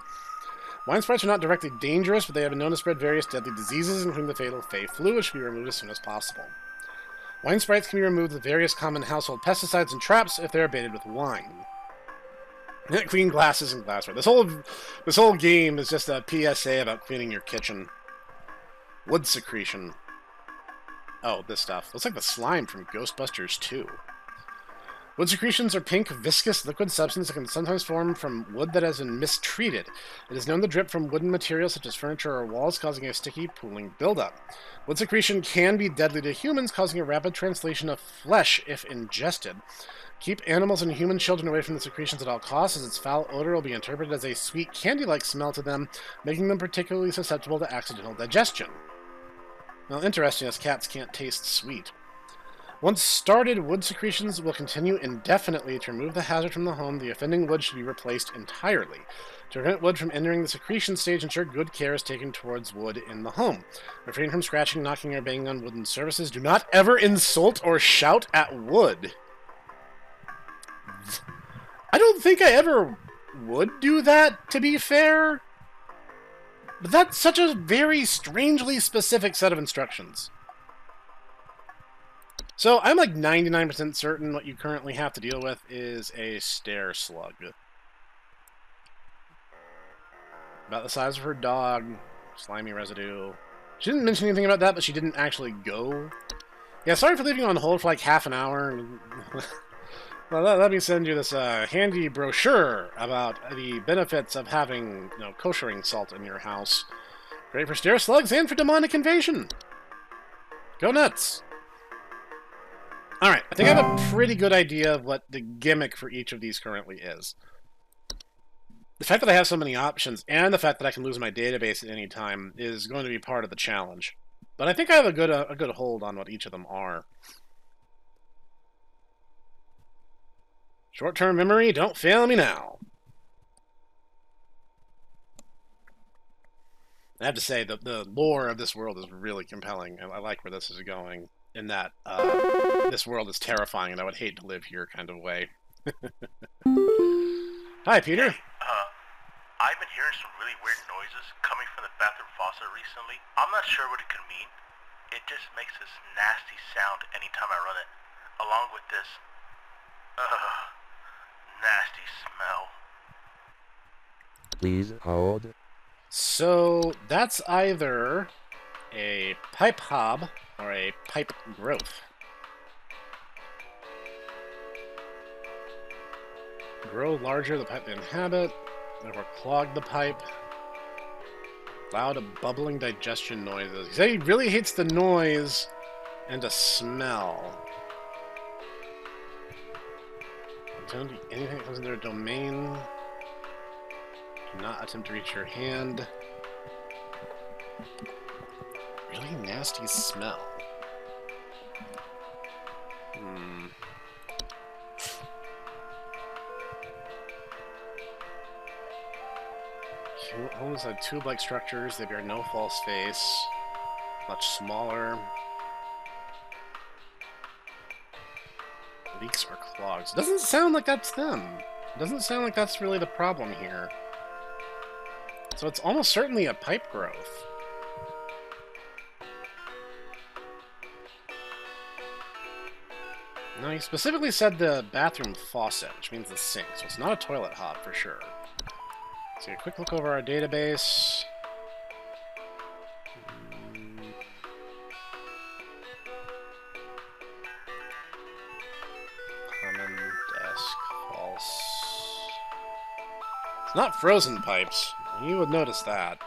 [SPEAKER 1] Wine sprites are not directly dangerous, but they have been known to spread various deadly diseases, including the fatal Fey flu, which should be removed as soon as possible. Wine sprites can be removed with various common household pesticides and traps if they are baited with wine. Clean glasses and glassware. This whole game is just a PSA about cleaning your kitchen. Wood secretion. Oh, this stuff. Looks like the slime from Ghostbusters 2. Wood secretions are pink, viscous, liquid substance that can sometimes form from wood that has been mistreated. It is known to drip from wooden materials such as furniture or walls, causing a sticky, pooling buildup. Wood secretion can be deadly to humans, causing a rapid translation of flesh if ingested. Keep animals and human children away from the secretions at all costs, as its foul odor will be interpreted as a sweet, candy-like smell to them, making them particularly susceptible to accidental digestion. Well, interesting, as cats can't taste sweet. Once started, wood secretions will continue indefinitely. To remove the hazard from the home, the offending wood should be replaced entirely. To prevent wood from entering the secretion stage, ensure good care is taken towards wood in the home. Refrain from scratching, knocking, or banging on wooden surfaces. Do not ever insult or shout at wood. I don't think I ever would do that, to be fair. But that's such a very strangely specific set of instructions. So I'm like 99% certain what you currently have to deal with is a stair slug. About the size of her dog, slimy residue. She didn't mention anything about that, but she didn't actually go. Yeah, sorry for leaving you on hold for like half an hour. Well, let me send you this handy brochure about the benefits of having, koshering salt in your house. Great for stair slugs and for demonic invasion. Go nuts. Alright, I think I have a pretty good idea of what the gimmick for each of these currently is. The fact that I have so many options, and the fact that I can lose my database at any time, is going to be part of the challenge. But I think I have a good hold on what each of them are. Short-term memory, don't fail me now. I have to say, the lore of this world is really compelling, and I like where this is going, in that this world is terrifying, and I would hate to live here kind of way. Hi, Peter.
[SPEAKER 7] I've been hearing some really weird noises coming from the bathroom faucet recently. I'm not sure what it could mean. It just makes this nasty sound anytime I run it, along with this, nasty smell.
[SPEAKER 4] Please hold.
[SPEAKER 1] So, that's either a pipe hob or a pipe growth. Grow larger the pipe they inhabit, therefore clog the pipe. Loud bubbling digestion noises. He said he really hates the noise and the smell. Don't do anything that comes in their domain. Do not attempt to reach your hand. Really nasty smell. Homes have tube-like structures. They bear no false face. Much smaller. Leaks or clogs. Doesn't sound like that's them. Doesn't sound like that's really the problem here. So it's almost certainly a pipe growth. No, he specifically said the bathroom faucet, which means the sink, so it's not a toilet hob for sure. Let's take a quick look over our database. Common, desk, false. It's not frozen pipes. You would notice that.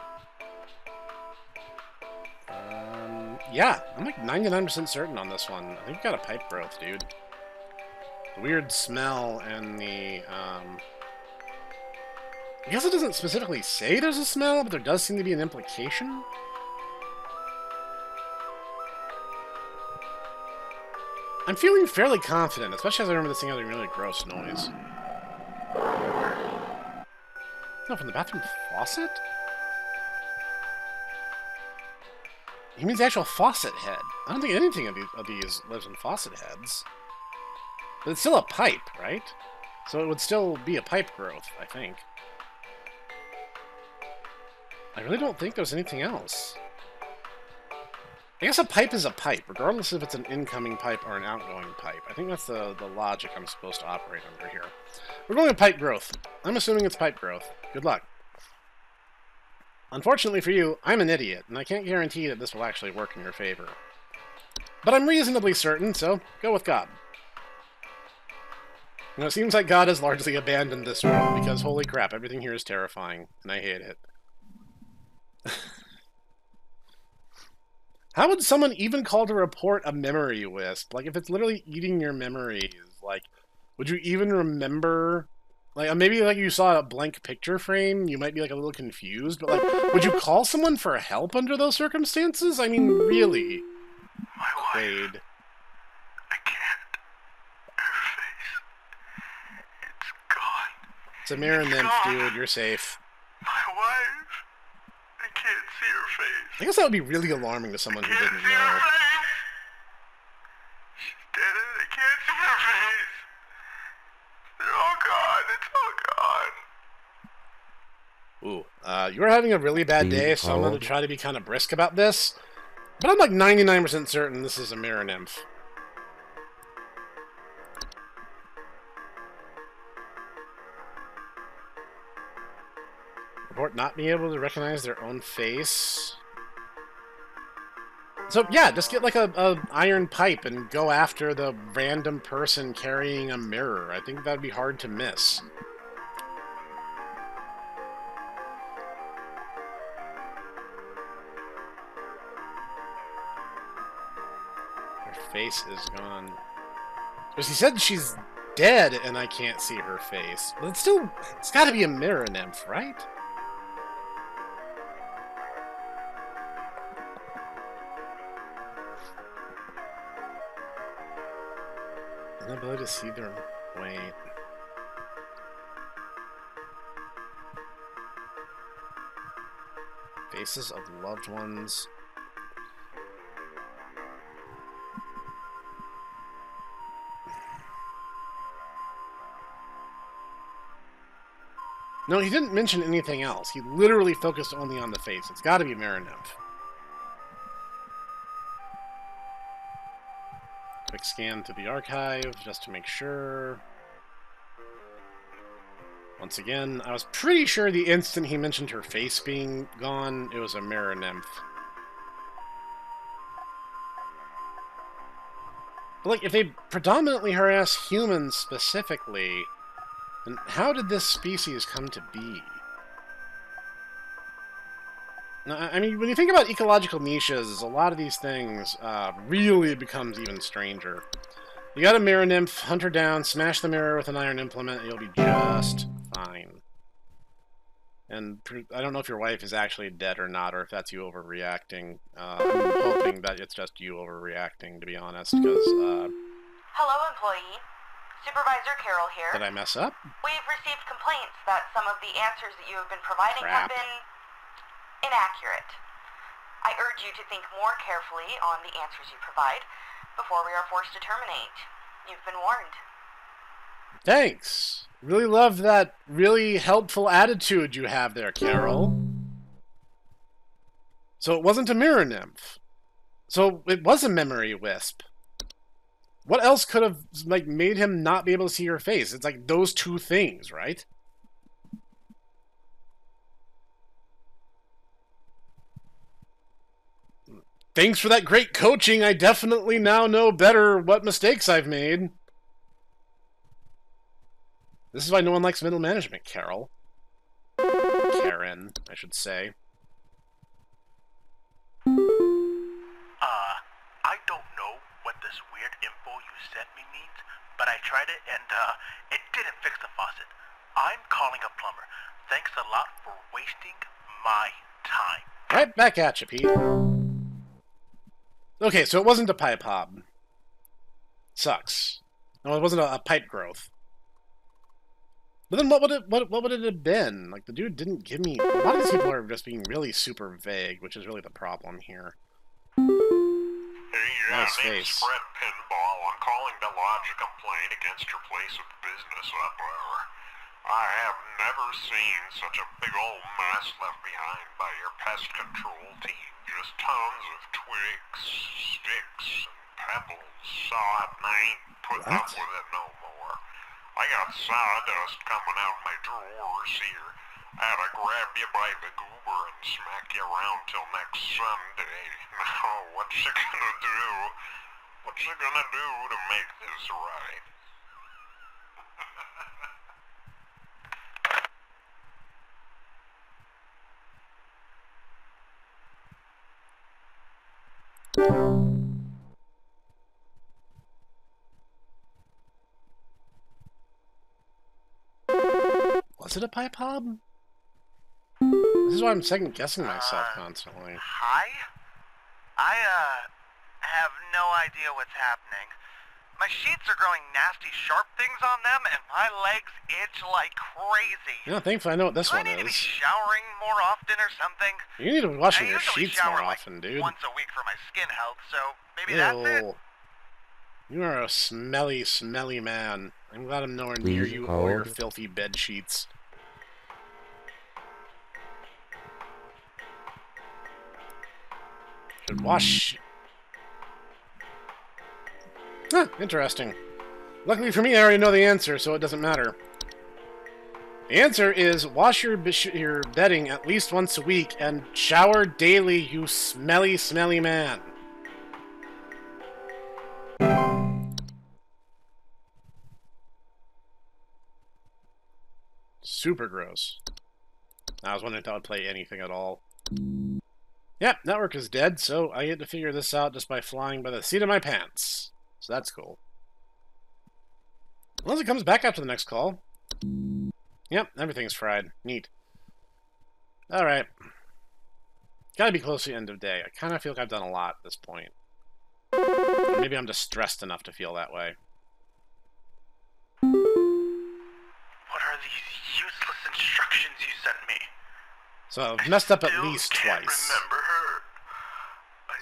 [SPEAKER 1] Yeah, I'm like 99% certain on this one. I think you got a pipe growth, dude. The weird smell and the, I guess it doesn't specifically say there's a smell, but there does seem to be an implication. I'm feeling fairly confident, especially as I remember this thing having a really gross noise. No, from the bathroom faucet? He means the actual faucet head. I don't think anything of these lives in faucet heads. But it's still a pipe, right? So it would still be a pipe growth, I think. I really don't think there's anything else. I guess a pipe is a pipe, regardless if it's an incoming pipe or an outgoing pipe. I think that's the logic I'm supposed to operate under here. We're going with pipe growth. I'm assuming it's pipe growth. Good luck. Unfortunately for you, I'm an idiot, and I can't guarantee that this will actually work in your favor. But I'm reasonably certain, so go with God. You know, it seems like God has largely abandoned this world, because holy crap, everything here is terrifying, and I hate it. How would someone even call to report a memory wisp? Like, if it's literally eating your memories, like, would you even remember? Like, maybe, like, you saw a blank picture frame, you might be, like, a little confused, but, like, would you call someone for help under those circumstances? I mean, really?
[SPEAKER 7] My wife.
[SPEAKER 1] Wade.
[SPEAKER 7] I can't. Her face. It's gone.
[SPEAKER 1] It's a mirror nymph, dude. You're safe.
[SPEAKER 7] My wife. I can't see her face.
[SPEAKER 1] I guess that would be really alarming to someone who didn't know.
[SPEAKER 7] She's dead and I can't see her face. They're all gone. It's all gone.
[SPEAKER 1] Ooh, you're having a really bad day, so I'm going to try to be kind of brisk about this. But I'm like 99% certain this is a mirror nymph. Report not being able to recognize their own face. So yeah, just get like a iron pipe and go after the random person carrying a mirror. I think that'd be hard to miss. Her face is gone. Because he said she's dead and I can't see her face. But it's gotta be a mirror nymph, right? Inability to see their... Wait. Faces of loved ones. No, he didn't mention anything else. He literally focused only on the face. It's gotta be mirror nymph. Quick scan through the archive, just to make sure. Once again, I was pretty sure the instant he mentioned her face being gone, it was a mirror nymph. But, like, if they predominantly harass humans specifically, then how did this species come to be? I mean, when you think about ecological niches, a lot of these things really becomes even stranger. You got a mirror nymph, hunt her down, smash the mirror with an iron implement, and you'll be just fine. And I don't know if your wife is actually dead or not, or if that's you overreacting. I'm hoping that it's just you overreacting, to be honest, because...
[SPEAKER 2] Hello, employee. Supervisor Carroll here.
[SPEAKER 1] Did I mess up?
[SPEAKER 2] We've received complaints that some of the answers that you have been providing have been inaccurate. I urge you to think more carefully on the answers you provide before we are forced to terminate. You've been warned.
[SPEAKER 1] Thanks. Really love that really helpful attitude you have there, Carol. So it wasn't a mirror nymph. So it was a memory wisp. What else could have, like, made him not be able to see her face? It's like those two things, right? Thanks for that great coaching. I definitely now know better what mistakes I've made. This is why no one likes middle management, Carol. Karen, I should say.
[SPEAKER 7] I don't know what this weird info you sent me means, but I tried it and, it didn't fix the faucet. I'm calling a plumber. Thanks a lot for wasting my time.
[SPEAKER 1] Right back at you, Pete. Okay, so it wasn't a pipe hob. Sucks. No, it wasn't a pipe growth. But then what would it have been? Like, the dude didn't give me... A lot of these people are just being really super vague, which is really the problem here.
[SPEAKER 5] Hey,
[SPEAKER 1] Nice
[SPEAKER 5] name's
[SPEAKER 1] face.
[SPEAKER 5] Fred Pinball. I'm calling to lodge a complaint against your place of business up there. I have never seen such a big old mess left behind by your pest control team. Just tons of twigs, sticks, and pebbles. Sod, and I ain't putting up
[SPEAKER 1] What?
[SPEAKER 5] with it no more. I got sawdust coming out of my drawers here. I had to grab you by the goober and smack you around till next Sunday. Now, what's you gonna do? What's you gonna do to make this right?
[SPEAKER 1] Was it a pipe hob? This is why I'm second guessing myself constantly.
[SPEAKER 7] Hi? I, have no idea what's happening. My sheets are growing nasty sharp things on them, and my legs itch like crazy.
[SPEAKER 1] Yeah, thankfully I know what this
[SPEAKER 7] Do I
[SPEAKER 1] one
[SPEAKER 7] need to be
[SPEAKER 1] is.
[SPEAKER 7] showering more often or something?
[SPEAKER 1] You need to be washing
[SPEAKER 7] I
[SPEAKER 1] your
[SPEAKER 7] usually
[SPEAKER 1] sheets
[SPEAKER 7] shower
[SPEAKER 1] more
[SPEAKER 7] like
[SPEAKER 1] often, dude.
[SPEAKER 7] once a week for my skin health, so maybe that's it.
[SPEAKER 1] Ew. You are a smelly, smelly man. I'm glad I'm nowhere near
[SPEAKER 4] Please
[SPEAKER 1] you or your
[SPEAKER 4] hold.
[SPEAKER 1] filthy bed sheets. Should wash. Huh, interesting. Luckily for me, I already know the answer, so it doesn't matter. The answer is wash your bedding at least once a week and shower daily, you smelly, smelly man. Super gross. I was wondering if that would play anything at all. Yep, network is dead, so I get to figure this out just by flying by the seat of my pants. So that's cool. Unless it comes back after the next call. Yep, everything's fried. Neat. Alright. Gotta be close to the end of day. I kind of feel like I've done a lot at this point. Or maybe I'm just stressed enough to feel that way.
[SPEAKER 7] What are these useless instructions you sent me?
[SPEAKER 1] So I've messed up at
[SPEAKER 7] Still
[SPEAKER 1] least
[SPEAKER 7] can't
[SPEAKER 1] twice.
[SPEAKER 7] remember her.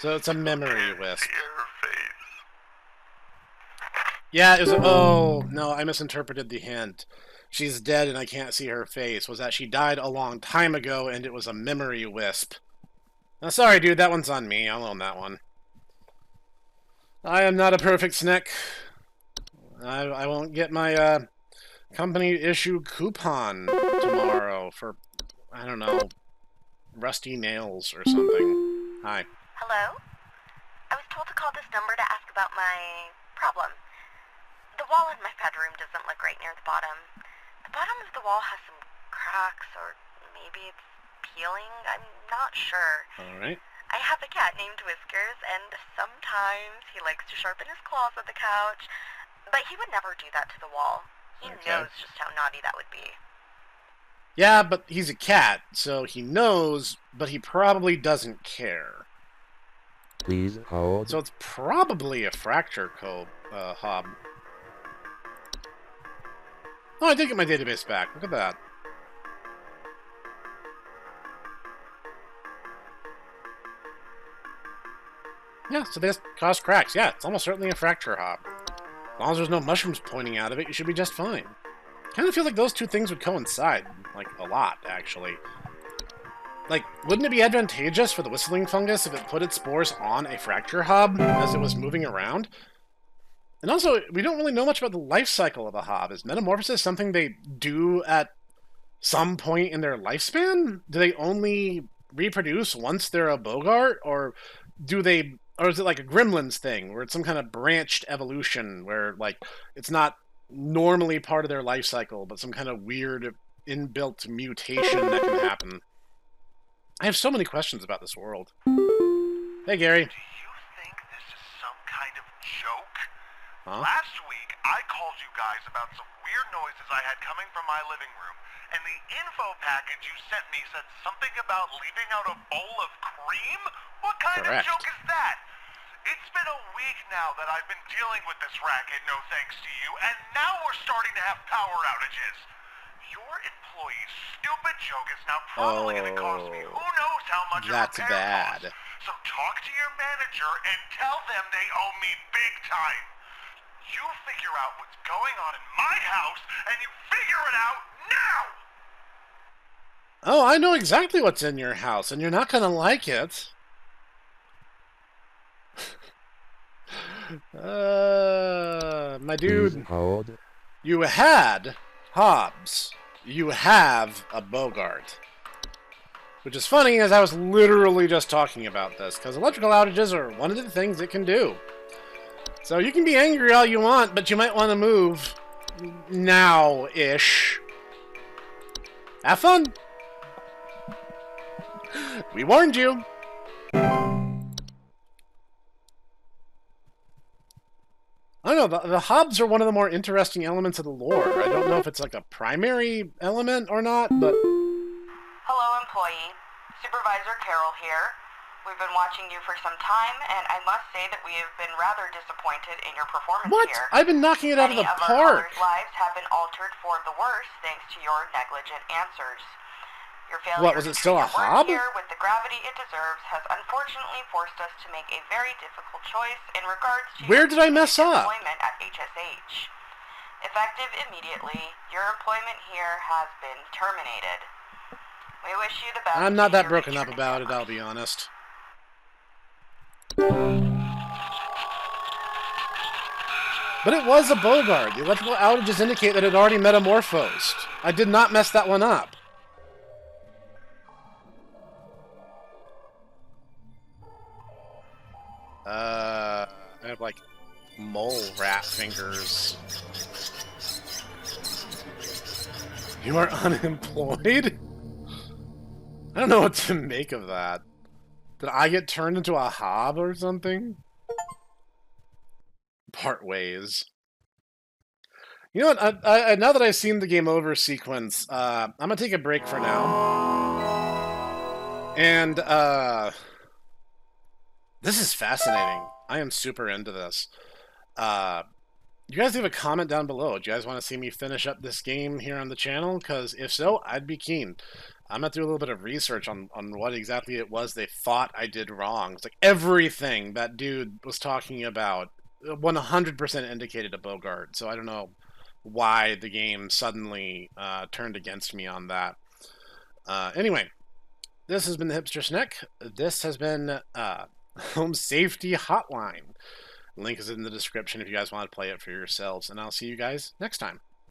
[SPEAKER 1] So it's a memory
[SPEAKER 7] Can't
[SPEAKER 1] wisp.
[SPEAKER 7] see her face.
[SPEAKER 1] Yeah, it was. Oh, no, I misinterpreted the hint. She's dead and I can't see her face. Was that she died a long time ago and it was a memory wisp. Now, sorry, dude, that one's on me. I'll own that one. I am not a perfect Snek. I won't get my company issue coupon tomorrow for, I don't know, rusty nails or something. Hi.
[SPEAKER 2] Hello? I was told to call this number to ask about my problem. The wall in my bedroom doesn't look right near the bottom. The bottom of the wall has some cracks, or maybe it's peeling. I'm not sure.
[SPEAKER 1] Alright.
[SPEAKER 2] I have a cat named Whiskers, and sometimes he likes to sharpen his claws at the couch, but he would never do that to the wall. He
[SPEAKER 1] Okay.
[SPEAKER 2] knows just how naughty that would be.
[SPEAKER 1] Yeah, but he's a cat, so he knows, but he probably doesn't care.
[SPEAKER 4] Please hold.
[SPEAKER 1] So it's probably a fracture hob. Oh, I did get my database back. Look at that. Yeah, so they just cause cracks. Yeah, it's almost certainly a fracture hob. As long as there's no mushrooms pointing out of it, you should be just fine. Kind of feel like those two things would coincide, like, a lot, actually. Like, wouldn't it be advantageous for the whistling fungus if it put its spores on a fracture hob as it was moving around? And also, we don't really know much about the life cycle of a hob. Is metamorphosis something they do at some point in their lifespan? Do they only reproduce once they're a Bogart? Or do they... Or is it like a Gremlins thing, where it's some kind of branched evolution, where, like, it's not normally part of their life cycle, but some kind of weird inbuilt mutation that can happen? I have so many questions about this world. Hey, Gary.
[SPEAKER 7] Do you think this is some kind of joke?
[SPEAKER 1] Huh?
[SPEAKER 7] Last week, I called you guys about some weird noises I had coming from my living room, and the info package you sent me said something about leaving out a bowl of cream? What kind
[SPEAKER 1] Correct.
[SPEAKER 7] of joke is that? It's been a week now that I've been dealing with this racket, no thanks to you, and now we're starting to have power outages. Your employee's stupid joke is now probably going to cost me who knows how much in
[SPEAKER 1] That's
[SPEAKER 7] repair
[SPEAKER 1] bad.
[SPEAKER 7] costs. So talk to your manager and tell them they owe me big time. You figure out what's going on in my house, and you figure it out now!
[SPEAKER 1] Oh, I know exactly what's in your house, and you're not gonna like it. My
[SPEAKER 4] Please
[SPEAKER 1] dude,
[SPEAKER 4] hold.
[SPEAKER 1] you had Hobbs. You have a Bogart. Which is funny, as I was literally just talking about this, because electrical outages are one of the things it can do. So you can be angry all you want, but you might want to move now-ish. Have fun! We warned you! I don't know, the Hobbs are one of the more interesting elements of the lore. I don't know if it's like a primary element or not, but...
[SPEAKER 2] Hello, employee. Supervisor Carol here. We've been watching you for some time, and I must say that we have been rather disappointed in your performance
[SPEAKER 1] What?
[SPEAKER 2] here.
[SPEAKER 1] I've been knocking it out of
[SPEAKER 2] Many
[SPEAKER 1] the
[SPEAKER 2] of our
[SPEAKER 1] park!
[SPEAKER 2] callers' lives have been altered for the worse thanks to your negligent answers. Your failure
[SPEAKER 1] What, was it still a
[SPEAKER 2] to treat your
[SPEAKER 1] hob?
[SPEAKER 2] work here with the gravity it deserves has unfortunately forced us to make a very difficult choice in regards to
[SPEAKER 1] Where did I mess up?
[SPEAKER 2] employment at HSH. Effective immediately, your employment here has been terminated. We wish you the best.
[SPEAKER 1] I'm not that
[SPEAKER 2] in your
[SPEAKER 1] broken up
[SPEAKER 2] future
[SPEAKER 1] about it,
[SPEAKER 2] endeavors.
[SPEAKER 1] I'll be honest. But it was a Bogart. The electrical outages indicate that it already metamorphosed. I did not mess that one up. I have like mole rat fingers. You are unemployed? I don't know what to make of that. Did I get turned into a hob or something? Part ways. You know what? Now that I've seen the game over sequence, I'm gonna take a break for now. And this is fascinating. I am super into this. You guys leave a comment down below. Do you guys want to see me finish up this game here on the channel? Because if so, I'd be keen. I'm going to do a little bit of research on what exactly it was they thought I did wrong. It's like everything that dude was talking about 100% indicated a Bogart. So I don't know why the game suddenly turned against me on that. Anyway, this has been the Hipster Snek. This has been Home Safety Hotline. Link is in the description if you guys want to play it for yourselves, and I'll see you guys next time.